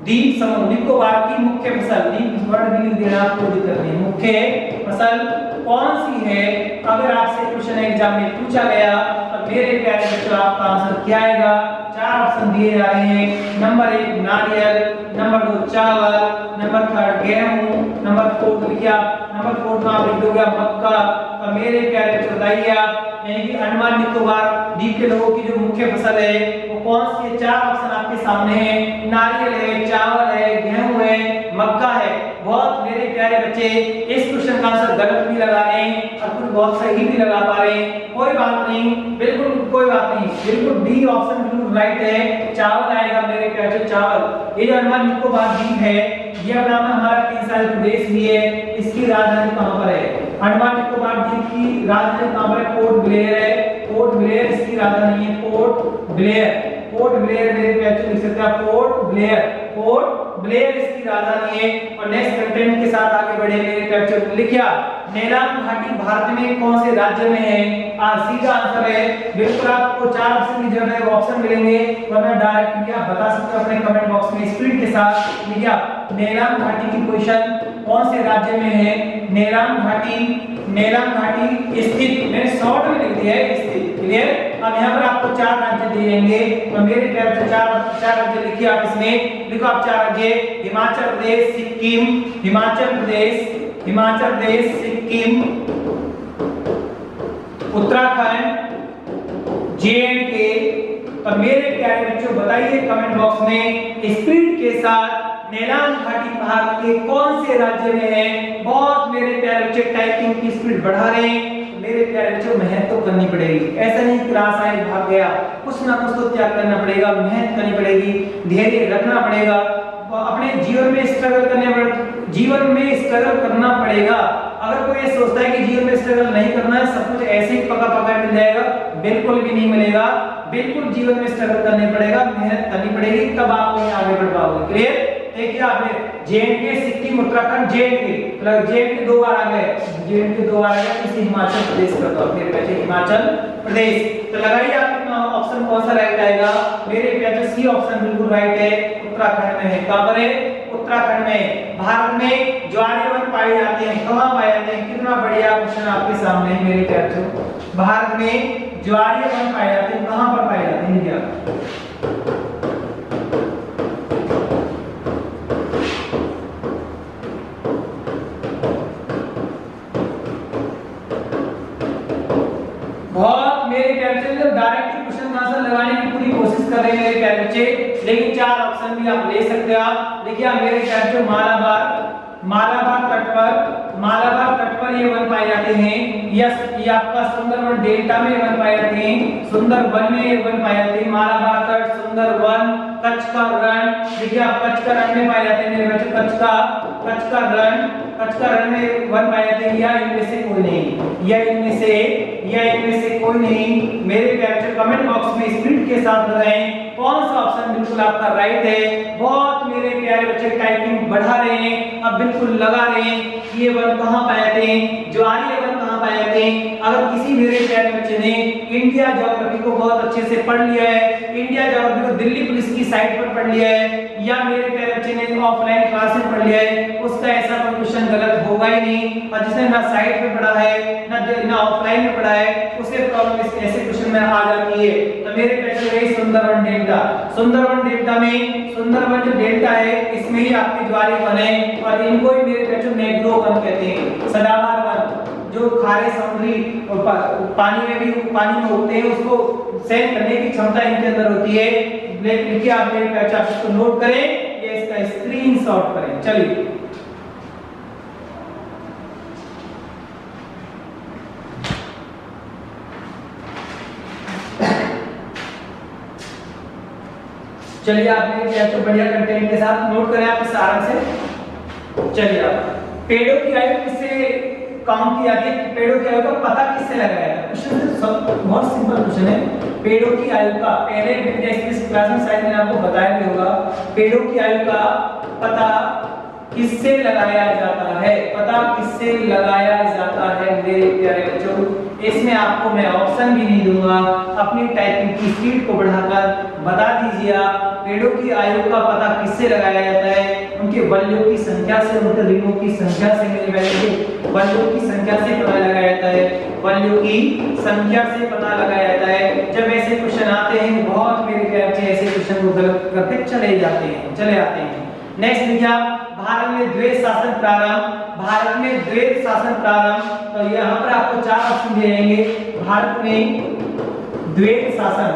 द्वीप समूह, निकोबार की मुख्य फसल, द्वीप वर्ड भी लिख देना आपको दिक्कत नहीं, मुख्य फसल कौन सी है। अगर आपसे क्वेश्चन एग्जाम में पूछा गया तो मेरे प्यारे बच्चों आपका आंसर क्या आएगा, चार ऑप्शन दिए जा रहे हैं, नंबर 1 नारियल, नंबर 2 चावल, नंबर 3 गेहूं, नंबर 4 लिखिए आप, नंबर 4 में आप लिख दोगे मक्का। तो मेरे प्यारे बच्चों बताइए आप, यानी कि अंडमान निकोबार द्वीप के लोगों की जो मुख्य फसल है वो कौन सी है, चार ऑप्शन आपके सामने हैं, नारियल है, चावल है, गेहूं है, मक्का है। बहुत मेरे प्यारे बच्चे इस क्वेश्चन का आंसर गलत भी लगा रहे हैं और कुछ बहुत सही भी लगा पा रहे हैं, कोई बात नहीं, बिल्कुल कोई बात नहीं, बिल्कुल डी ऑप्शन बिल्कुल राइट है, चावल आएगा मेरे प्यारे चावल। ये जो अंडमान निकोबार द्वीप है ये अपना हमारा केंद्रशासित प्रदेश भी है, इसकी राजधानी कहां पर है, अंडमान निकोबार द्वीप की राजधानी कहां पर है, पोर्ट ब्लेयर है, पोर्ट ब्लेयर इसकी राजधानी है, पोर्ट ब्लेयर, पोर्ट ब्लेयर मेरे बच्चों लिख सकते हैं पोर्ट ब्लेयर, पोर्ट ब्लेयर इसकी राजधानी है। और नेक्स्ट कंटेंट के साथ आगे बढ़े मेरे बच्चों, लिखिए नेलाम घाटी भारत में कौन से राज्य में है, सीधा आंसर है, बिल्कुल आपको चार ऑप्शन की जरूरत है, ऑप्शन मिलेंगे वरना डायरेक्ट भी आप बता सकते हो अपने कमेंट बॉक्स में स्पीड के साथ। लिखिए नेलाम घाटी की पोजीशन कौन से राज्य में है, नेलाम घाटी स्थित, मैंने शॉर्ट में लिख दिया है स्थित, क्लियर। अब यहाँ पर आपको चार राज्य दिए जाएंगे, तो मेरे प्यारे से चार राज्य लिखिए आप, इसमें लिखो आप चार राज्य, हिमाचल प्रदेश, सिक्किम, हिमाचल प्रदेश, सिक्किम, उत्तराखंड, जे-एंड-के। तो मेरे प्यारे बच्चों बताइए कमेंट बॉक्स में स्पीड के साथ नेलाम घाटी भारत के कौन से राज्य में है। बहुत मेरे प्यारे बच्चे टाइपिंग की स्पीड बढ़ा रहे हैं, मेरे प्यारे बच्चों मेहनत तो करनी पड़ेगी, ऐसा नहीं क्लास आए भाग गया, कुछ ना कुछ तो त्याग करना पड़ेगा, मेहनत करनी पड़ेगी, धैर्य रखना पड़ेगा, अपने जीवन में स्ट्रगल करना पड़ेगा। अगर कोई ये सोचता है कि जीवन में स्ट्रगल नहीं करना है, सब कुछ ऐसे ही पका पका मिल जाएगा, बिल्कुल भी नहीं मिलेगा, बिल्कुल जीवन में स्ट्रगल करना पड़ेगा, मेहनत करनी पड़ेगी, तब आप आगे बढ़ पाओगे, क्लियर। देखिए आपने जे-एंड-के, सिक्किम, उत्तराखंड, जे-एंड-के, मतलब जे-एंड-के दो बार आ गए, जे-एंड-के दो बार आ गए, इसे हिमाचल प्रदेश कर दो मेरे बच्चे, हिमाचल प्रदेश। तो लगाइए आपका ऑप्शन कौन सा राइट आएगा, मेरे बच्चे सी ऑप्शन बिल्कुल राइट है, उत्तराखंड में है। कहां पर है, उत्तराखंड में। भारत में ज्वारीय वन पाए जाते हैं, कहां पाए जाते हैं, कितना बढ़िया क्वेश्चन आपके सामने है मेरे बच्चों। भारत में ज्वारीय वन पाए जाते हैं, कहां पर पाए जाते हैं क्या, बहुत मेरे कैप्चर डायरेक्ट क्वेश्चन का आंसर लगाने की पूरी कोशिश कर रहे हैं मेरे प्यारे बच्चे, लेकिन चार ऑप्शन भी आप ले सकते हो। आप देखिए आप मेरे प्यारे बच्चों, मालाबार तट पर ये वन पाए जाते हैं। ये आपका सुंदरवन डेल्टा में वन पाए जाते हैं, सुंदरवन में ये वन पाए जाते हैं। मालाबार तट, सुंदरवन, कच्छ का रण, देखिए आप कच्छ का रण में पाए जाते हैं मेरे बच्चों। कच्छ का रण में वन पाए जाते हैं। या इनमें से कोई नहीं, या इनमें से कोई नहीं। मेरे प्यारे बच्चों कमेंट बॉक्स में स्पीड के साथ लगाएं कौन सा ऑप्शन बिल्कुल आपका राइट है। बहुत मेरे प्यारे बच्चे टाइपिंग बढ़ा रहे हैं, अब बिल्कुल लगा रहे हैं कि ये वन कहां पाए जाते हैं, ज्वारीय वन कहां पाए जाते हैं। अगर किसी मेरे प्यारे बच्चे ने इंडिया ज्योग्राफी को बहुत अच्छे से पढ़ लिया है, इंडिया ज्योग्राफी को दिल्ली पुलिस की साइट पर पढ़ लिया है, या मेरे प्यारे बच्चे ने ऑफलाइन क्लास में पढ़ लिया है, उसका ऐसा कोई क्वेश्चन गलत होगा ही नहीं। और जिसने ना साइट पे पढ़ा है ना ऑफलाइन में पढ़ा है, उसे प्रॉब्लम इस ऐसे क्वेश्चन में आ जाती है। तो मेरे प्यारे बच्चे सुंदरवन सुंदरवन जो डेल्टा है इसमें ही आपके ज्वारीय वन है, और इनको ही मेरे बच्चों मैंग्रोव वन कहते हैं। सदाबहार वन जो खारे समुद्री पानी में उगते हैं, उसको सहन करने की क्षमता इनके अंदर होती है। लिखिए आप मेरे बच्चे, आप इसको नोट करें, ये इसका स्क्रीनशॉट करें। चलिए आप मेरे बच्चों बढ़िया कंटेंट के साथ नोट करें आप इस आराम से। चलिए आप पेड़ों की आयु किससे काउंट की जाती है, पेड़ों की आयु का पता किससे लगाया जाता है। क्वेश्चन बहुत सिंपल क्वेश्चन है। पेड़ों की आयु का पहले इस क्लास में शायद मैंने आपको बताया भी होगा, पेड़ों की आयु का पता किससे लगाया जाता है, पता किससे लगाया जाता है मेरे प्यारे बच्चों। इसमें आपको मैं ऑप्शन भी नहीं दूंगा, अपनी टाइपिंग की स्पीड को बढ़ाकर बता दीजिए आप पेड़ों की आयु का पता किससे लगाया जाता है। उनके वल्यों की संख्या से, उनके रिंगों की संख्या से, मेरे प्यारे वल्यों की संख्या से पता लगाया जाता है, वल्यों की संख्या से पता लगाया जाता है। जब ऐसे क्वेश्चन आते हैं, बहुत मेरे प्यारे बच्चे ऐसे क्वेश्चन को गलत करके चले आते हैं। नेक्स्ट देखिए आप, भारत में द्वैत शासन प्रारंभ, तो यहाँ पर आपको चार ऑप्शन दिए जाएंगे। भारत में द्वैत शासन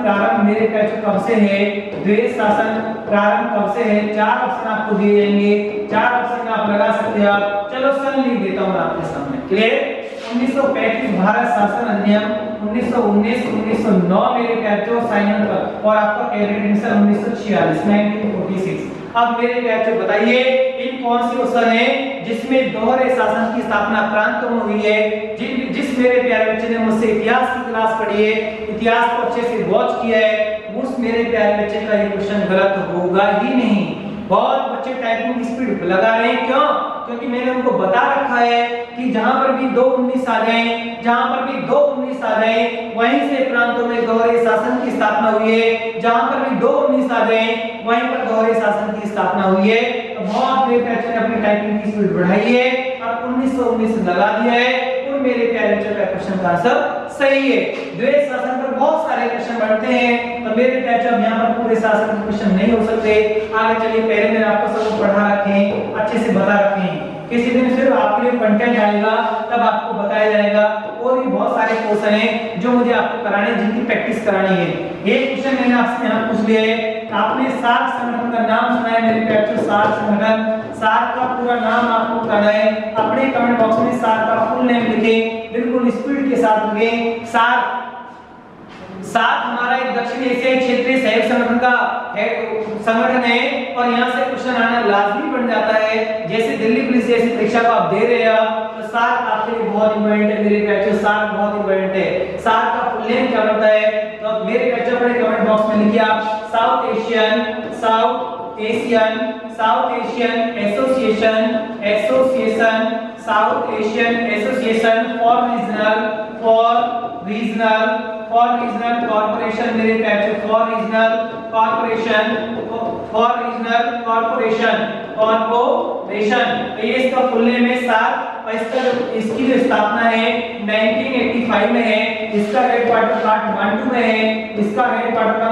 प्रारंभ मेरे बच्चों कब से है, द्वैत शासन प्रारंभ कब से है, चार ऑप्शन आपको दिए जाएंगे। चार ऑप्शन आप लगा सकते हैं आप। चलो सन लिख देता हूँ आपके सामने, क्लियर। 1935 भारत शासन अधिनियम, 1909 मेरे बच्चों साइन पर, और आपका कैबिनेट मिशन 1946। अब मेरे बच्चों बताइए इन कौन सी क्वेश्चन है जिसमें दोहरे शासन की स्थापना प्रांतों में हुई है। जिस मेरे प्यारे बच्चे ने मुझसे इतिहास की क्लास पढ़ी है, इतिहास को अच्छे से वॉच किया है, उस मेरे प्यारे बच्चे का ये क्वेश्चन गलत होगा ही नहीं। बहुत बच्चे टाइपिंग की स्पीड लगा रहे हैं, क्यों? क्योंकि मैंने उनको बता रखा है कि जहां पर भी 2-19 आ जाए, वहीं से प्रांतों में दोहरे शासन की स्थापना हुई है। जहां पर भी 2-19 आ जाए, वहीं पर दोहरे शासन की स्थापना हुई है। तो बहुत मेरे बच्चों ने अपनी टाइपिंग की स्पीड बढ़ाई है और 1919 लगा दिया है। और मेरे प्यारे बच्चों का क्वेश्चन का आंसर सही है। द्वैत शासन पर बहुत सारे क्वेश्चन बनते हैं, तो मेरे बच्चों अब यहाँ पर पूरे शासन के क्वेश्चन नहीं हो सकते। आगे चलिए, पहले मैंने आपको सब पढ़ा रखे हैं, अच्छे से बता रखे हैं। किसी दिन फिर आपके लिए कंटेंट आएगा, तब आपको बताया जाएगा। और भी बहुत सारे क्वेश्चन हैं जो मुझे आपको कराने, जिनकी प्रैक्टिस करानी है। एक क्वेश्चन मैंने आपसे यहाँ पूछ लिया है, आपने सार्क संगठन का नाम सुना है मेरे बच्चों, सार्क संगठन, सार्क का पूरा नाम आपको बताना है। अपने कमेंट बॉक्स में सार्क का फुल नेम लिखें, बिल्कुल स्पीड के साथ लिखें। सार्क हमारा एक दक्षिण एशियाई क्षेत्रीय सहयोग संगठन का संगठन है, और यहाँ से क्वेश्चन आना लाजमी बन जाता है। जैसे दिल्ली पुलिस जैसी परीक्षा को आप दे रहे हो, तो सार्क आपके लिए बहुत इंपॉर्टेंट है मेरे बच्चों, सार्क बहुत इंपॉर्टेंट है। सार्क का फुल नेम क्या होता है, तो मेरे बच्चों अपने कमेंट बॉक्स में लिखिए आप, south Asian association for regional corporation, मेरे बच्चों फॉर रीजनल कॉर्पोरेशन, तो ये इसका फुल नेम है सार्क। और इसकी जो स्थापना है 1985 में है। इसका हेडक्वार्टर काठमांडू में है,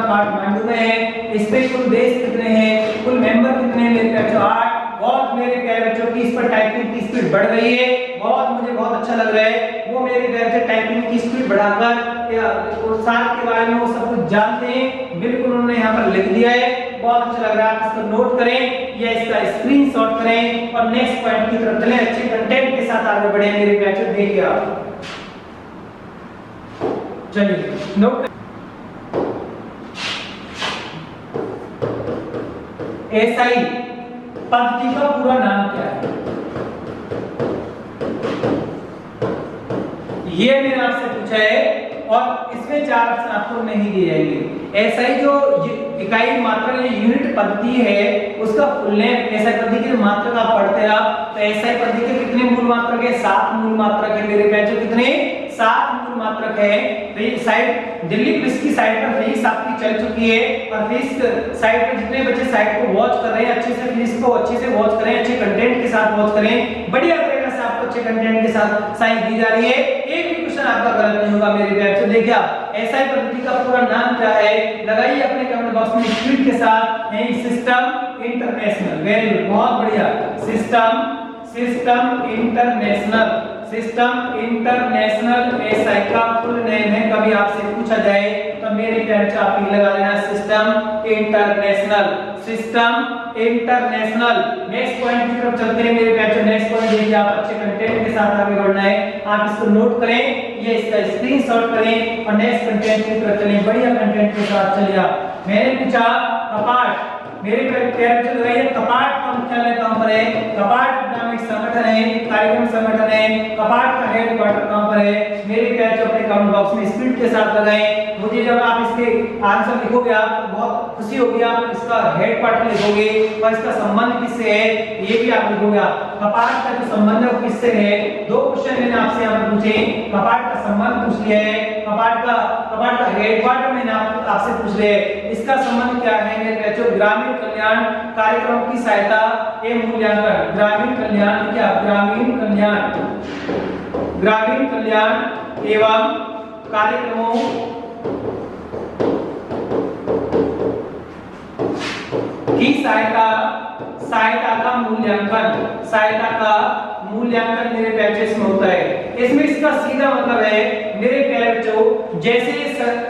काठमांडू में है। इसमें कुल देश कितने हैं, कुल मेंबर कितने हैं मेरे बच्चों, 8, बहुत मेरे प्यारे बच्चों की इस पर टाइपिंग की स्पीड बढ़ गई है, मुझे बहुत अच्छा लग रहा है। वो मेरे प्यारे बच्चे टाइपिंग की स्पीड बढ़ाकर साथ के बारे में वो सब कुछ जानते हैं, बिल्कुल उन्होंने यहाँ पर लिख दिया है, बहुत अच्छा लग रहा है। आप इसको नोट करें या इसका स्क्रीनशॉट करें और नेक्स्ट पॉइंट की तरफ चलें, अच्छे कंटेंट के साथ आगे बढ़े मेरे प्यारे बच्चों। देखिए आप, चलिए नोट। एसआई पद्धति का पूरा नाम क्या है? ये मैंने आपसे पूछा है और इसमें 4 ऑप्शन आपको नहीं दिए जाएंगे। एसआई जो इकाई मात्रक या यूनिट पद्धति है उसका फुल नेम, एसआई पद्धति की मात्रक आप पढ़ते हैं आप, तो एसआई पद्धति के कितने मूल मात्रक है? 7 मूल मात्रक है मेरे बच्चों। कितने? 7 मूल मात्रक है। तो ये साइट दिल्ली पुलिस की साइट पर फिजिक्स आपकी चल चुकी है और फिजिक्स साइट पर जितने बच्चे साइट को वॉच कर रहे हैं अच्छे से फिजिक्स को अच्छे से वॉच करें, अच्छे कंटेंट के साथ वॉच करें, बढ़िया तरीके से आपको अच्छे कंटेंट के साथ साइंस दी जा रही है, एक भी क्वेश्चन आपका गलत नहीं होगा मेरे बच्चों। देखिए आप, एसआई पद्धति का पूरा नाम क्या है? लगाइए अपने कमेंट बॉक्स में स्पीड के साथ। सिस्टम इंटरनेशनल, वेरी गुड, बहुत बढ़िया। System international, system international SI का फुल नेम है। कभी आपसे पूछा जाए तो मेरे प्यारे आप लगा लेना system international, system international. Next point की तरफ चलते हैं मेरे प्यारे। नेक्स्ट पॉइंट देखिए आप, अच्छे कंटेंट के साथ आगे बढ़ना है, आप इसको नोट करें, ये इसका स्क्रीनशॉट करें और नेक्स्ट कंटेंट की तरफ चलें, बढ़िया कंटेंट के साथ चलिए आप। मैंने पूछा कपाट, मेरे प्यारे बच्चों लगाइए, कपाट का मुख्यालय कहां पर है? कपाट नाम एक संगठन है, कार्यक्रम संगठन है, कपाट का हेडक्वार्टर कहां पर है? मेरे प्यारे बच्चों अपने कमेंट बॉक्स में स्पीड के साथ लगाएं। मुझे जब आप इसके आंसर लिखोगे आपको बहुत खुशी होगी, आप इसका हेडक्वार्टर लिखोगे और इसका संबंध किससे है ये भी आप लिखोगे। कपाट का जो संबंध है किससे है? 2 क्वेश्चन मैंने आपसे यहाँ पर पूछे, कपाट का संबंध पूछ लिया है, कपाट का हेडक्वार्टर मैंने आपसे पूछ लिया है, इसका संबंध क्या है मेरे बच्चों? ग्रामीण कल्याण कार्यक्रम की सहायता एवं मूल्यांकन, ग्रामीण कल्याण क्या? ग्रामीण कल्याण एवं कार्यक्रमों की सहायता का मूल्यांकन मेरे बच्चों इसमें होता है। इसमें इसका सीधा मतलब है मेरे प्यारे बच्चों, जैसे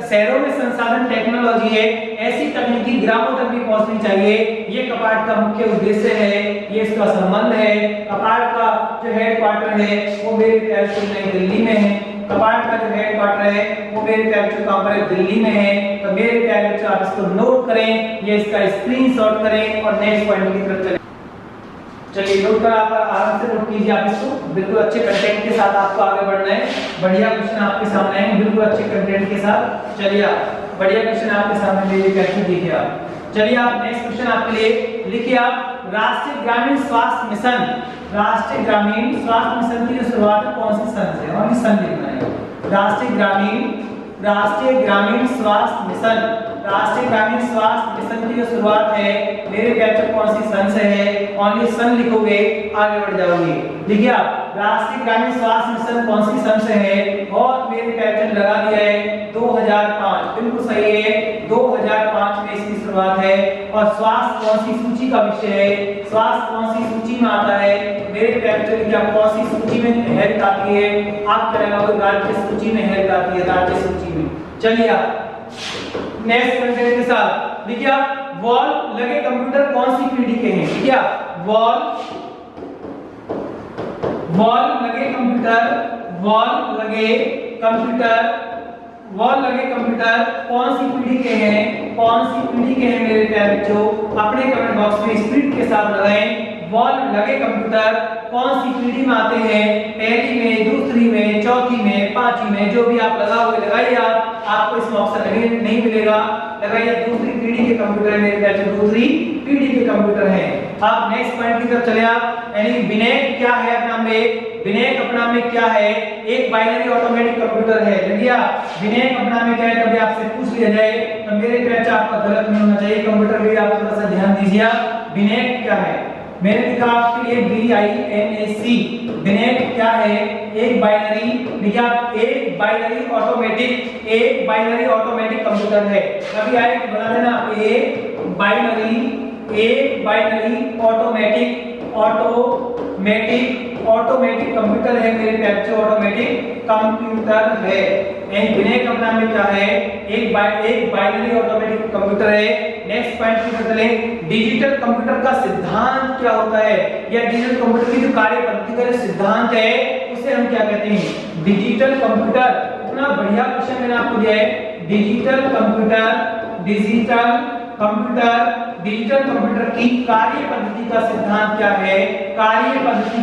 शहरों में संसाधन टेक्नोलॉजी है ऐसी तकनीकी ग्रामों तक भी पहुंचनी चाहिए, ये कपाट का मुख्य उद्देश्य है, ये इसका संबंध है। कपाट का जो हेडक्वार्टर है वो मेरे प्यारे बच्चों नई दिल्ली में है, कपाट का जो हेडक्वार्टर है वो मेरे प्यारे बच्चों कहां पर है? दिल्ली में है। तो मेरे प्यारे बच्चों आप इसको नोट करें, ये इसका स्क्रीनशॉट करें और नेक्स्ट पॉइंट की तरफ चलें। चलिए नोट कर आप आराम से नोट कीजिए आप इसको, बिल्कुल अच्छे कंटेंट के साथ आपको आगे बढ़ना है। बढ़िया क्वेश्चन आपके सामने है, बिल्कुल अच्छे कंटेंट के साथ चलिए आप, बढ़िया क्वेश्चन आपके सामने मेरे कैसे देखिए आप। चलिए आप नेक्स्ट क्वेश्चन आपके लिए लिखिए आप, राष्ट्रीय ग्रामीण स्वास्थ्य मिशन, राष्ट्रीय ग्रामीण स्वास्थ्य मिशन की जो शुरुआत है कौन से सन से? और सन लिखना है। राष्ट्रीय ग्रामीण स्वास्थ्य मिशन, राष्ट्रीय ग्रामीण स्वास्थ्य मिशन की जो शुरुआत है मेरे बच्चों कौन सी सन से है? ओनली सन लिखोगे आगे बढ़ जाओगे। देखिए आप, राष्ट्रीय ग्रामीण स्वास्थ्य मिशन कौन सी सन से है? और मेरे बच्चों लगा दिया है 2005, बिल्कुल सही है, 2005 में इसकी शुरुआत है। और स्वास्थ्य कौन सी सूची का विषय है? स्वास्थ्य कौन सी सूची में आता है मेरे बच्चों? देखिए आप, कौन सी सूची में हेल्थ आती है? आप क्या लगाओगे? राज्य सूची में हेल्थ आती है, राज्य सूची में। चलिए आप नेक्स्ट कंटेंट के साथ देखिए आप, वॉल लगे कंप्यूटर कौन सी पीढ़ी के हैं? देखिए आप, वॉल लगे कंप्यूटर कौन सी पीढ़ी के हैं? कौन सी पीढ़ी के हैं मेरे प्यारे बच्चों? अपने कमेंट बॉक्स में स्पीड के साथ लगाएं। वॉल लगे कंप्यूटर कौन सी पीढ़ी में आते हैं? पहली में, दूसरी में, चौथी में, पांचवी में, जो भी आप लगाओगे लगाइए आप, आपको इसमें ऑप्शन नहीं मिलेगा, लगाइए दूसरी पीढ़ी के कंप्यूटर मेरे बच्चों, दूसरी पीढ़ी के कंप्यूटर हैं। आप नेक्स्ट पॉइंट की तरफ चले आप, यानी विनेक क्या है अपना में? विनेक अपना में क्या है? एक बाइनरी ऑटोमेटिक कंप्यूटर है। देखिए विनेक अपना में क्या है, कभी आपसे पूछ लिया जाए तो मेरे बच्चा आपका गलत नहीं होना चाहिए, कंप्यूटर भी आप थोड़ा सा ध्यान दीजिए। विनेक क्या है? मैंने लिखा आपके लिए BINAC, विनेक क्या है? एक बाइनरी, देखिए आप, एक बाइनरी ऑटोमेटिक कंप्यूटर है। कभी आए तो बता देना, एक बाइनरी ऑटोमेटिक ऑटोमेटिक कंप्यूटर है मेरे बच्चों, ऑटोमेटिक कंप्यूटर है। विनय का नाम में क्या है, एक बाइनरी ऑटोमेटिक कंप्यूटर है। नेक्स्ट पॉइंट की चले, डिजिटल कंप्यूटर का सिद्धांत क्या होता है, या डिजिटल कंप्यूटर की जो कार्य पद्धति का जो सिद्धांत है उसे हम क्या कहते हैं, डिजिटल कंप्यूटर। इतना बढ़िया क्वेश्चन मैंने आपको दिया है, डिजिटल कंप्यूटर की कार्य पद्धति का सिद्धांत क्या है, कार्य पद्धति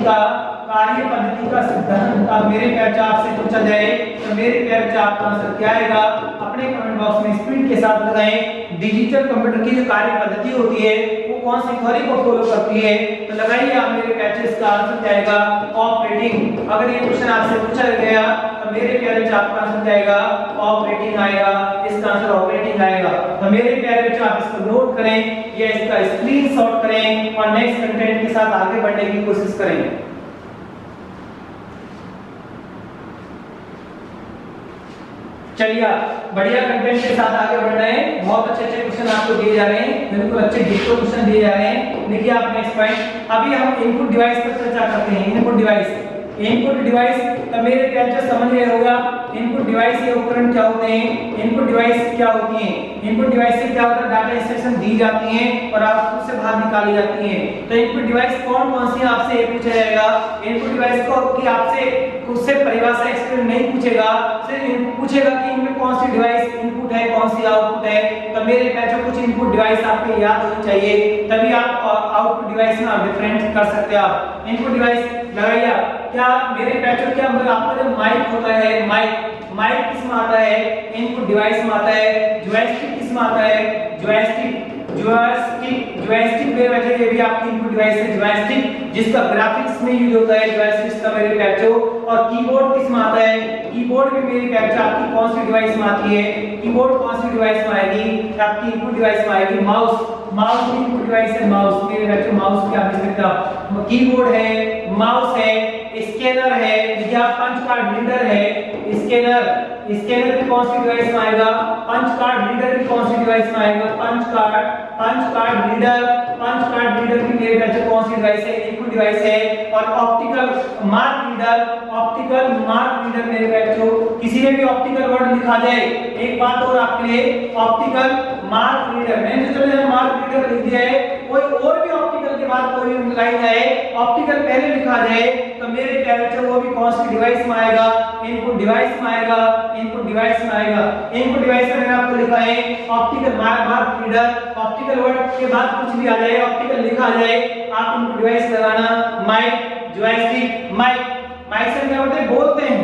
का सिद्धांत। अब मेरे प्यार आपसे पूछा जाए तो मेरे प्यार आपका आंसर क्या आएगा, अपने कमेंट बॉक्स में स्पीड के साथ लगाएं। डिजिटल कंप्यूटर की जो कार्य पद्धति होती है वो कौन सी थ्योरी को फॉलो करती है, तो लगाइए आप मेरे प्यार इसका आंसर क्या आएगा, ऑपरेटिंग। अगर ये क्वेश्चन आपसे पूछा गया तो मेरे प्यारे बच्चे आपका आंसर क्या आएगा, ऑपरेटिंग आएगा, इसका आंसर ऑपरेटिंग आएगा। तो मेरे प्यारे बच्चे आप इसको नोट करें या इसका स्क्रीनशॉट करें और नेक्स्ट कंटेंट के साथ आगे बढ़ने की कोशिश करें। चलिए बढ़िया कंटेंट के साथ आगे बढ़ रहे हैं, बहुत अच्छे क्वेश्चन आपको दिए जा रहे हैं, बिल्कुल अच्छे डिटेल क्वेश्चन दिए जा रहे हैं। देखिए आप नेक्स्ट पॉइंट, अभी हम इनपुट डिवाइस पर चर्चा करते हैं। इनपुट डिवाइस तो मेरे प्यारे समझ गए होगा, इनपुट डिवाइस ये उपकरण क्या होते हैं, इनपुट डिवाइस क्या होती हैं। इनपुट डिवाइस से क्या होता है, डाटा इंस्ट्रक्शन दी जाती हैं और आउटपुट से बाहर निकाली जाती हैं। तो इनपुट डिवाइस कौन सी आपसे ये पूछा जाएगा, इनपुट डिवाइस को कि आपसे खुद से परिभाषा एक्सप्लेन नहीं पूछेगा, सिर्फ पूछेगा कि इनमें कौन सी डिवाइस इनपुट है, कौन सी आउटपुट है। तो मेरे बच्चों कुछ इनपुट डिवाइस आपको याद होनी चाहिए, तभी आप आउटपुट डिवाइस में डिफरेंस कर सकते हैं। आप इनपुट डिवाइस लगाइए, क्या मेरे बच्चों क्या आपका जो माइक होता है, माइक किस में आता है, इनपुट डिवाइस में आता है। जॉयस्टिक किस में आता है, जॉयस्टिक मेरे बच्चों ये भी आपकी इनपुट डिवाइस है, जॉयस्टिक जिसका ग्राफिक्स में यूज होता है, जॉयस्टिक का मेरे बच्चों। और कीबोर्ड किस में आता है, कीबोर्ड भी मेरे बच्चों आपकी कौन सी डिवाइस में आती है, कीबोर्ड कौन सी डिवाइस में आएगी, आपकी इनपुट डिवाइस में आएगी। माउस भी इनपुट डिवाइस है, माउस मेरे बच्चों, माउस क्या देख सकते हो, कीबोर्ड है, माउस है, स्कैनर है, या पंच कार्ड रीडर है। स्कैनर भी कौन सी डिवाइस में आएगा, पंच कार्ड रीडर भी कौन सी डिवाइस में आएगा, पंच कार्ड रीडर भी मेरे बच्चों कौन सी डिवाइस है, इनपुट डिवाइस है। और ऑप्टिकल मार्क रीडर मेरे बच्चों, किसी ने भी ऑप्टिकल वर्ड लिखा जाए, एक बात और आपके लिए, ऑप्टिकल मार्क रीडर, मैंने जो चलो मार्क रीडर लिख दिया है, कोई और भी ऑप्टिकल के बाद कोई भी लाइन है, ऑप्टिकल पहले लिखा जाए तो मेरे प्यारे बच्चों वो भी कौन सी डिवाइस में आएगा, इनपुट डिवाइस में आएगा। इनपुट डिवाइस में मैंने आपको लिखा है optical mark reader, optical word के बाद कुछ भी आ जाए, ऑप्टिकल लिखा जाए, आप इनपुट डिवाइस लगाना। माइक, जॉयस्टिक, माइक से क्या होते हैं, बोलते हैं,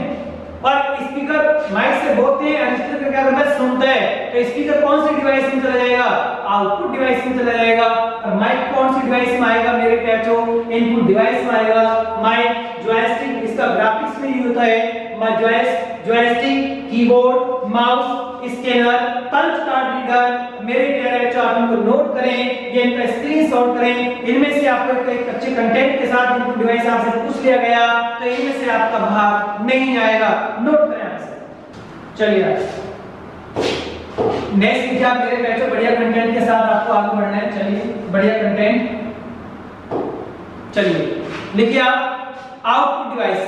और स्पीकर माइक से बोलते हैं और स्पीकर क्या करता है, सुनता है। तो स्पीकर कौन सी डिवाइस में चला जाएगा, आउटपुट डिवाइस में चला जाएगा। और माइक कौन सी डिवाइस में आएगा मेरे बच्चों, इनपुट डिवाइस में आएगा। माइक, जॉयस्टिक इसका ग्राफिक्स में यूज होता है, joystick, keyboard, mouse, scanner, punch card reader. मेरे प्यारे बच्चों आप इनको नोट करें, ये इनका स्क्रीनशॉट करें। इनमें से आपको एक अच्छे कंटेंट के साथ इनपुट डिवाइस आपसे पूछ लिया गया तो इनमें से आपका भाग नहीं आएगा, नोट करें आपसे। चलिए नेक्स्ट देखिए आप मेरे बच्चों, बढ़िया कंटेंट के साथ आपको आगे बढ़ना है। चलिए बढ़िया कंटेंट, चलिए लिखिए आप आउटपुट डिवाइस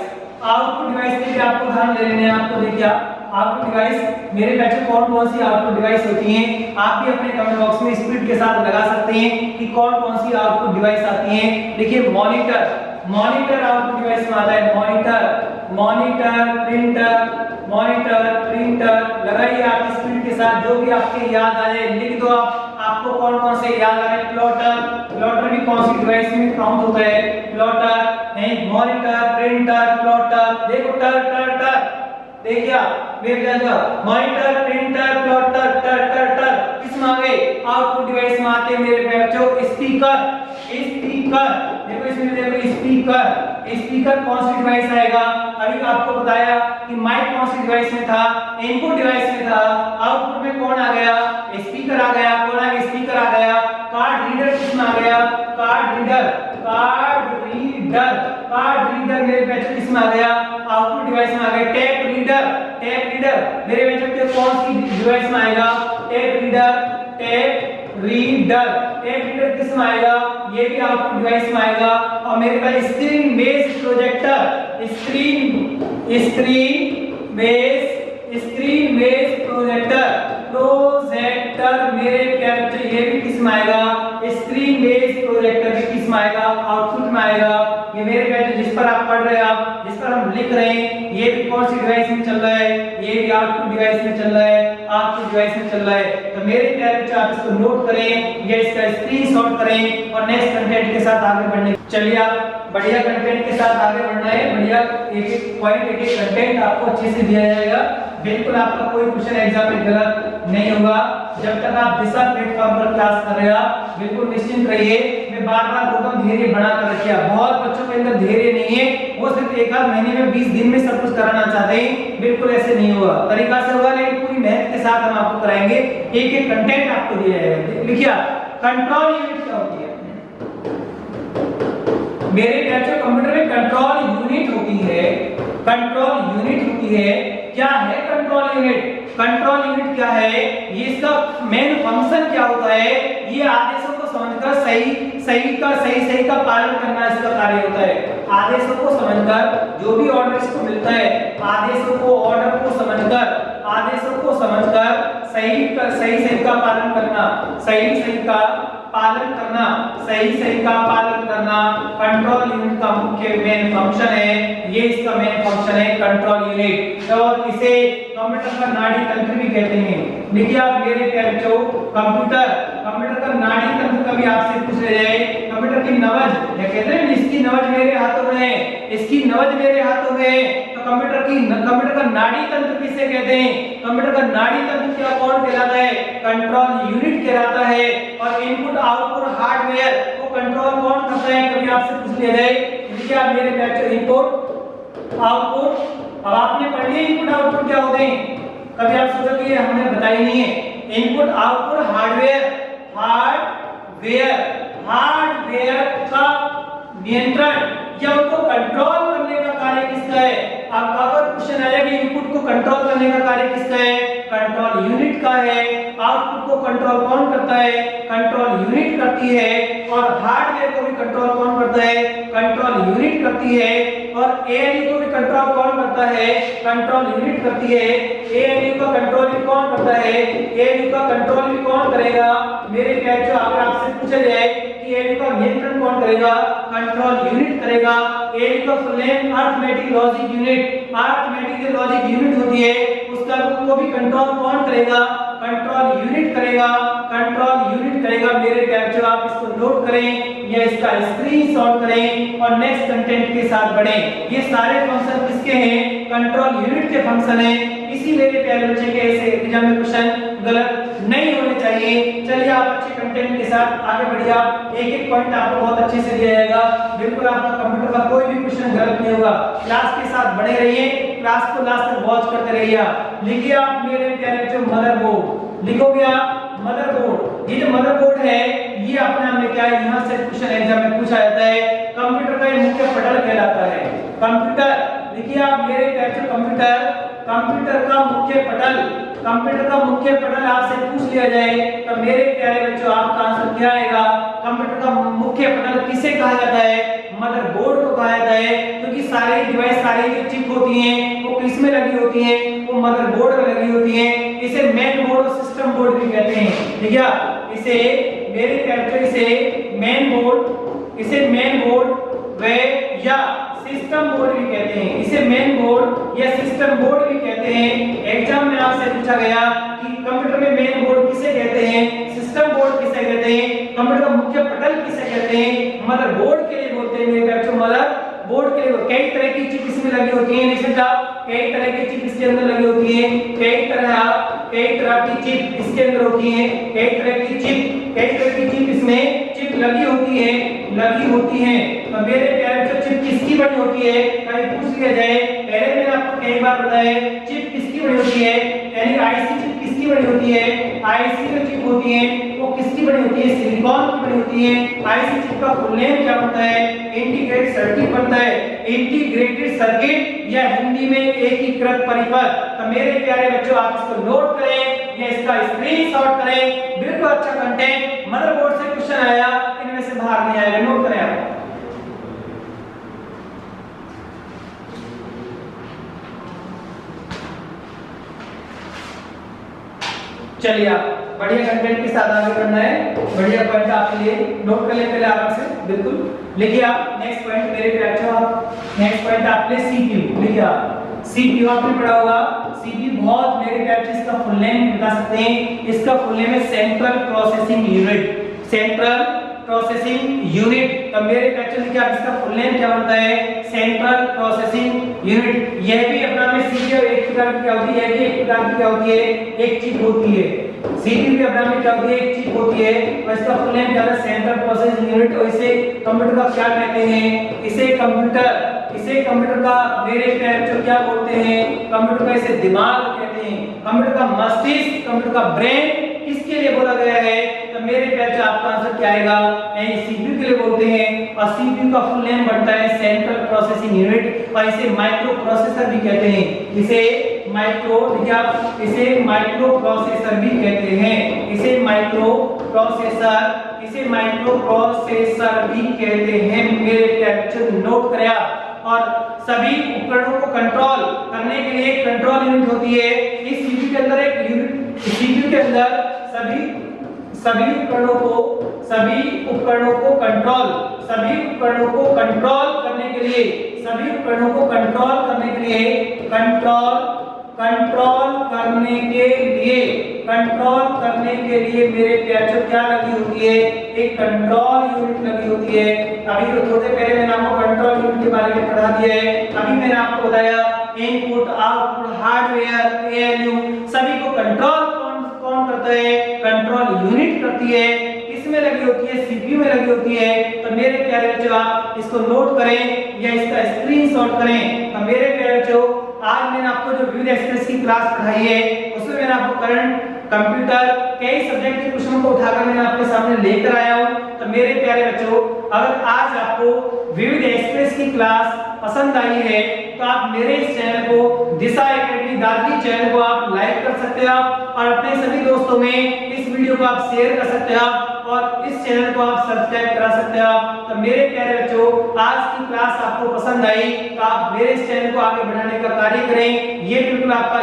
के आपको ध्यान दे लेने हैं। आपको देखिए आउटपुट डिवाइस मेरे बच्चों कौन सी आउटपुट डिवाइस होती हैं, आप भी अपने कमेंट बॉक्स में स्पीड के साथ लगा सकते हैं कि कौन सी आउटपुट डिवाइस आती हैं। देखिए मॉनिटर आउटपुट डिवाइस में आता है, मॉनिटर, प्रिंटर लगाइए आप स्पीड के साथ, जो भी आपके याद आ जाए लिख दो आप। आपको कौन से याद आ रहे हैं, प्लॉटर भी कौन सी डिवाइस में काउंट होता है, प्लॉटर है, मॉनिटर, प्रिंटर, प्लॉटर। देखो टर देखिए मेरे ख्याल मॉनिटर, प्रिंटर, प्लॉटर, टर किस में आ गए, आउटपुट डिवाइस में आते हैं मेरे बच्चों। स्पीकर देखो इसमें देखो स्पीकर कौन सी डिवाइस आएगा, अभी आपको बताया कि माइक कौन सी डिवाइस में था, इनपुट डिवाइस में था। आउटपुट में कौन आ गया, स्पीकर आ गया। कौन आ गया, स्पीकर आ गया। कार्ड रीडर किस में आ गया, कार्ड रीडर मेरे बच्चों किस में आ गया, आउटपुट डिवाइस में आ गया। टेप रीडर मेरे बच्चों के कौन सी डिवाइस में आएगा, tape reader reader, tape reader किस में आएगा, ये भी आउटपुट डिवाइस में आएगा। और मेरे पास screen based projector, screen based projector मेरे कैरेक्टर ये भी किस में आएगा, स्क्रीन बेस्ड प्रोजेक्टर भी किस में आएगा, आउटपुट में आएगा। ये मेरे कैरेक्टर जिस पर आप पढ़ रहे हैं, आप जिस पर हम लिख रहे हैं, ये भी कौन सी डिवाइस में चल रहा है, ये भी आउटपुट डिवाइस में चल रहा है, आउटपुट डिवाइस में चल रहा है। तो मेरे कैरेक्टर आप इसको नोट करें या इसका स्क्रीनशॉट करें और नेक्स्ट कंटेंट के साथ आगे बढ़ने। चलिए आप बढ़िया कंटेंट के साथ आगे बढ़ना है, बढ़िया एक पॉइंट एक कंटेंट आपको अच्छे से दिया जाएगा। बिल्कुल आपका कोई क्वेश्चन एग्जाम में गलत नहीं होगा जब तक आप दिशा प्लेटफॉर्म पर क्लास कर रहे हैं। बिल्कुल निश्चिंत रहिए, मैं बार-बार बोलता हूं धैर्य बना कर रखिए। बहुत बच्चों के अंदर धैर्य नहीं है, वो सिर्फ एक आध महीने में 20 दिन में सब कुछ कराना चाहते हैं। बिल्कुल ऐसे नहीं होगा, तरीका से होगा लेकिन पूरी मेहनत के साथ हम आपको कराएंगे। एक एक कंटेंट आपको दिया जाएगा। लिखिए कंट्रोल यूनिट क्या होती है। मेरे कैप्चर कंप्यूटर में कंट्रोल यूनिट होती है, कंट्रोल यूनिट होती है। क्या है कंट्रोल यूनिट? कंट्रोल यूनिट क्या है, ये इसका मेन फंक्शन क्या होता है, ये आदेशों को समझकर सही का पालन करना इसका कार्य होता है। आदेशों को समझकर जो भी ऑर्डर इसको मिलता है, आदेशों को ऑर्डर को समझकर सही का पालन करना, सही का पालन करना कंट्रोल यूनिट का मुख्य मेन फंक्शन है। ये इसका मेन फंक्शन है कंट्रोल यूनिट, और इसे कंप्यूटर का नाड़ी तंत्र भी कहते हैं। देखिए आप मेरे प्यारे बच्चों, कंप्यूटर का नाड़ी तंत्र कभी आपसे पूछ ले जाए, कंप्यूटर की नवज या कहते हैं इसकी नवज मेरे हाथों में है, इसकी नवज मेरे हाथों में है, तो कंप्यूटर का नाड़ी तंत्र किसे कहते हैं? कंप्यूटर का नाड़ी तंत्र क्या कौन कहलाता है? कंट्रोल यूनिट कहलाता है। और इनपुट आउटपुट हार्डवेयर को कंट्रोल कौन करता है, कभी आपसे पूछ लिया जाए। देखिए आप मेरे बच्चों इनपुट आउटपुट, अब आपने पढ़ लिया इनपुट आउटपुट क्या होते हैं, कभी आप सोचो कि ये हमने बताई नहीं है। इनपुट आउटपुट हार्डवेयर का नियंत्रण या उनको कंट्रोल करने का कार्य किसका है? आपका अगर क्वेश्चन आया कि इनपुट को कंट्रोल करने का कार्य किसका है, कंट्रोल यूनिट का है। आउटपुट को कंट्रोल कौन करता है? कंट्रोल यूनिट करती है। और हार्डवेयर को भी कंट्रोल कौन करता है? कंट्रोल यूनिट करती है। और एएलयू को भी कंट्रोल कौन करता है? कंट्रोल यूनिट करती है। एएलयू का कंट्रोल भी कौन करता है? एएलयू का कंट्रोल भी कौन करेगा? मेरे कैच जो अगर आपसे पूछा जाए कि एएलयू का नियंत्रण कौन करेगा? कंट्रोल यूनिट करेगा। एएलयू का full name arithmetic logic unit, arithmetic logic unit होती है, उसका को भी कंट्रोल कौन करेगा? कंट्रोल यूनिट करेगा। कंट्रोल यूनिट करेगा। मेरे कैप्चर आप इसको नोट करें या इसका स्क्रीनशॉट करें और नेक्स्ट कंटेंट के साथ बढ़ें। ये सारे फंक्शन किसके हैं? कंट्रोल यूनिट के फंक्शन हैं। इसी मेरे प्यारे बच्चे के ऐसे एग्जाम में क्वेश्चन गलत नहीं होने चाहिए। चलिए आप अच्छे कंटेंट के साथ आगे बढ़िए। एक एक पॉइंट आपको बहुत अच्छे से दिया जाएगा। बिल्कुल आपका कंप्यूटर का कोई भी क्वेश्चन गलत नहीं होगा। क्लास के साथ बने रहिए, क्लास को लास्ट तक वॉच करते रहिए। लिखिए आप मेरे प्यारे बच्चों मदरबोर्ड, लिखोगे आप मदरबोर्ड। ये जो मदरबोर्ड है ये अपने आप में क्या है, यहाँ से क्वेश्चन एग्जाम में पूछा जाता है। कंप्यूटर का मुख्य पटल कहलाता है। कंप्यूटर, देखिए आप मेरे कैप्चर कंप्यूटर का मुख्य पटल आपसे पूछ लिया जाए तो मेरे प्यारे बच्चों आपका आंसर क्या आएगा? कंप्यूटर का मुख्य पटल किसे कहा जाता है? मदरबोर्ड को कहा जाता है, क्योंकि सारे डिवाइस, सारी जो चिप होती हैं वो किस में लगी होती हैं? वो मदरबोर्ड में लगी होती हैं। इसे मेन बोर्ड और सिस्टम बोर्ड भी कहते हैं। ठीक है, इसे मेरे कैरेक्टर इसे मेन बोर्ड व या सिस्टम बोर्ड भी कहते हैं। इसे मेन बोर्ड या सिस्टम बोर्ड भी कहते हैं। एग्जाम में आपसे पूछा गया कि कंप्यूटर में मेन बोर्ड किसे कहते हैं, सिस्टम बोर्ड किसे कहते हैं, कंप्यूटर का मुख्य पटल किसे कहते हैं? मदरबोर्ड के लिए बोलते हैं मेरे बच्चों, मदरबोर्ड के लिए। कई तरह की चिप इसमें लगी होती हैं, जैसे कई तरह की चिप इसके अंदर लगी होती हैं। कई तरह की चिप इसके अंदर होती हैं। कई तरह की चिप इसमें चिप लगी होती है। तो मेरे प्यारे बच्चों चिप किसकी बनी होती है? कहीं पूछ लिया जाए, पहले मैंने आपको कई बार बताया चिप किसकी बनी होती है, यानी आईसी चिप किसकी बनी होती है? आईसी जो चिप होती है वो किसकी बनी होती है? सिलिकॉन की बनी होती है। आईसी चिप का फुल नेम क्या होता है? इंटीग्रेटेड सर्किट बनता है। इंटीग्रेटेड सर्किट या हिंदी में एकीकृत परिपथ। तो मेरे प्यारे बच्चों आप इसको नोट करें या या इसका स्क्रीनशॉट करें। बिल्कुल अच्छा कंटेंट, मदरबोर्ड से क्वेश्चन आया, इनमें से बाहर नहीं आएगा, नोट करें आप। चलिए आप बढ़िया कंटेंट के साथ आगे बढ़ना है, बढ़िया पॉइंट आपके लिए नोट कर लें पहले आराम से, बिल्कुल लिखिए आप। नेक्स्ट पॉइंट मेरे पे अच्छा, आप नेक्स्ट पॉइंट आपने सीपीयू लिखिए आप। सीपीयू आपने पढ़ा होगा, सीपीयू बहुत मेरे पे इसका फुल नेम बता सकते हैं, इसका फुल नेम है central processing unit, central processing unit. तो मेरे पे लिखिए आप, इसका फुल नेम क्या बनता है, सेंट्रल प्रोसेसिंग यूनिट। यह भी अपना में सीपीयू एक प्रकार की क्या होती है, यह भी एक प्रकार की क्या होती है, एक चिप होती है। सीपीयू भी अपना में क्या होती है, एक चिप होती है, और इसका फुल नेम क्या है, सेंट्रल प्रोसेसिंग यूनिट। और इसे कंप्यूटर का क्या कहते हैं, इसे कंप्यूटर का मेरे प्यारे जो क्या बोलते हैं, कंप्यूटर का इसे दिमाग कहते हैं, कंप्यूटर का मस्तिष्क, कंप्यूटर का ब्रेन किसके लिए बोला गया है। तो मेरे प्यारे आपका आंसर क्या आएगा, सीपीयू के लिए बोलते हैं। और सीपीयू का फुल नेम बनता है सेंट्रल प्रोसेसिंग यूनिट, और इसे माइक्रो प्रोसेसर भी कहते हैं, इसे माइक्रो प्रोसेसर भी कहते हैं, इसे माइक्रो प्रोसेसर भी कहते हैं। मेरे प्यारे नोट करें आप। और सभी उपकरणों को कंट्रोल करने के लिए कंट्रोल यूनिट होती है। इस सीपीयू के अंदर एक यूनिट, सीपीयू के अंदर सभी उपकरणों को कंट्रोल करने के लिए मेरे प्यारे क्या लगी होती है, एक कंट्रोल यूनिट लगी होती है। अभी तो थोड़े पहले मैंने आपको कंट्रोल यूनिट के बारे में पढ़ा दिया है। अभी मैंने आपको बताया इनपुट आउटपुट हार्डवेयर एएलयू सभी को कंट्रोल कौन करता है, कंट्रोल यूनिट करती है, इसमें लगी होती है, सीपीयू में लगी होती है। तो मेरे प्यारे बच्चों आप इसको नोट करें या इसका स्क्रीनशॉट करें। तो मेरे प्यारे बच्चों आज मैंने आपको जो विविध एक्सप्रेस की क्लास पढ़ाई है उसमें मैंने आपको करंट कंप्यूटर कई सब्जेक्ट के क्वेश्चनों को उठाकर मैंने आपके सामने लेकर आया हूं। तो मेरे प्यारे बच्चों अगर आज आपको विविध एक्सप्रेस की क्लास पसंद आई है तो आप मेरे इस चैनल को दिशा एकेडमी दादरी चैनल को आप लाइक कर सकते हो और अपने सभी दोस्तों में इस वीडियो को आप शेयर कर सकते हो और इस चैनल को आप सब्सक्राइब करा सकते हो। तो मेरे प्यारे बच्चों आज की क्लास आपको पसंद आई तो आप मेरे इस चैनल को आगे बढ़ाने का कार्य करें। ये बिल्कुल आपका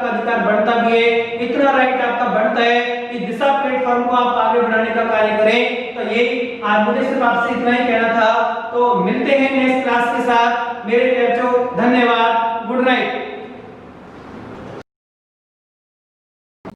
अधिकार बनता भी है, इतना राइट आपका बनता है कि दिशा प्लेटफॉर्म को आप आगे बढ़ाने का कार्य करें। तो ये आज मुझे सिर्फ आपसे इतना ही कहना था। तो मिलते हैं नेक्स्ट क्लास के साथ। मेरे बच्चों धन्यवाद, गुड नाइट।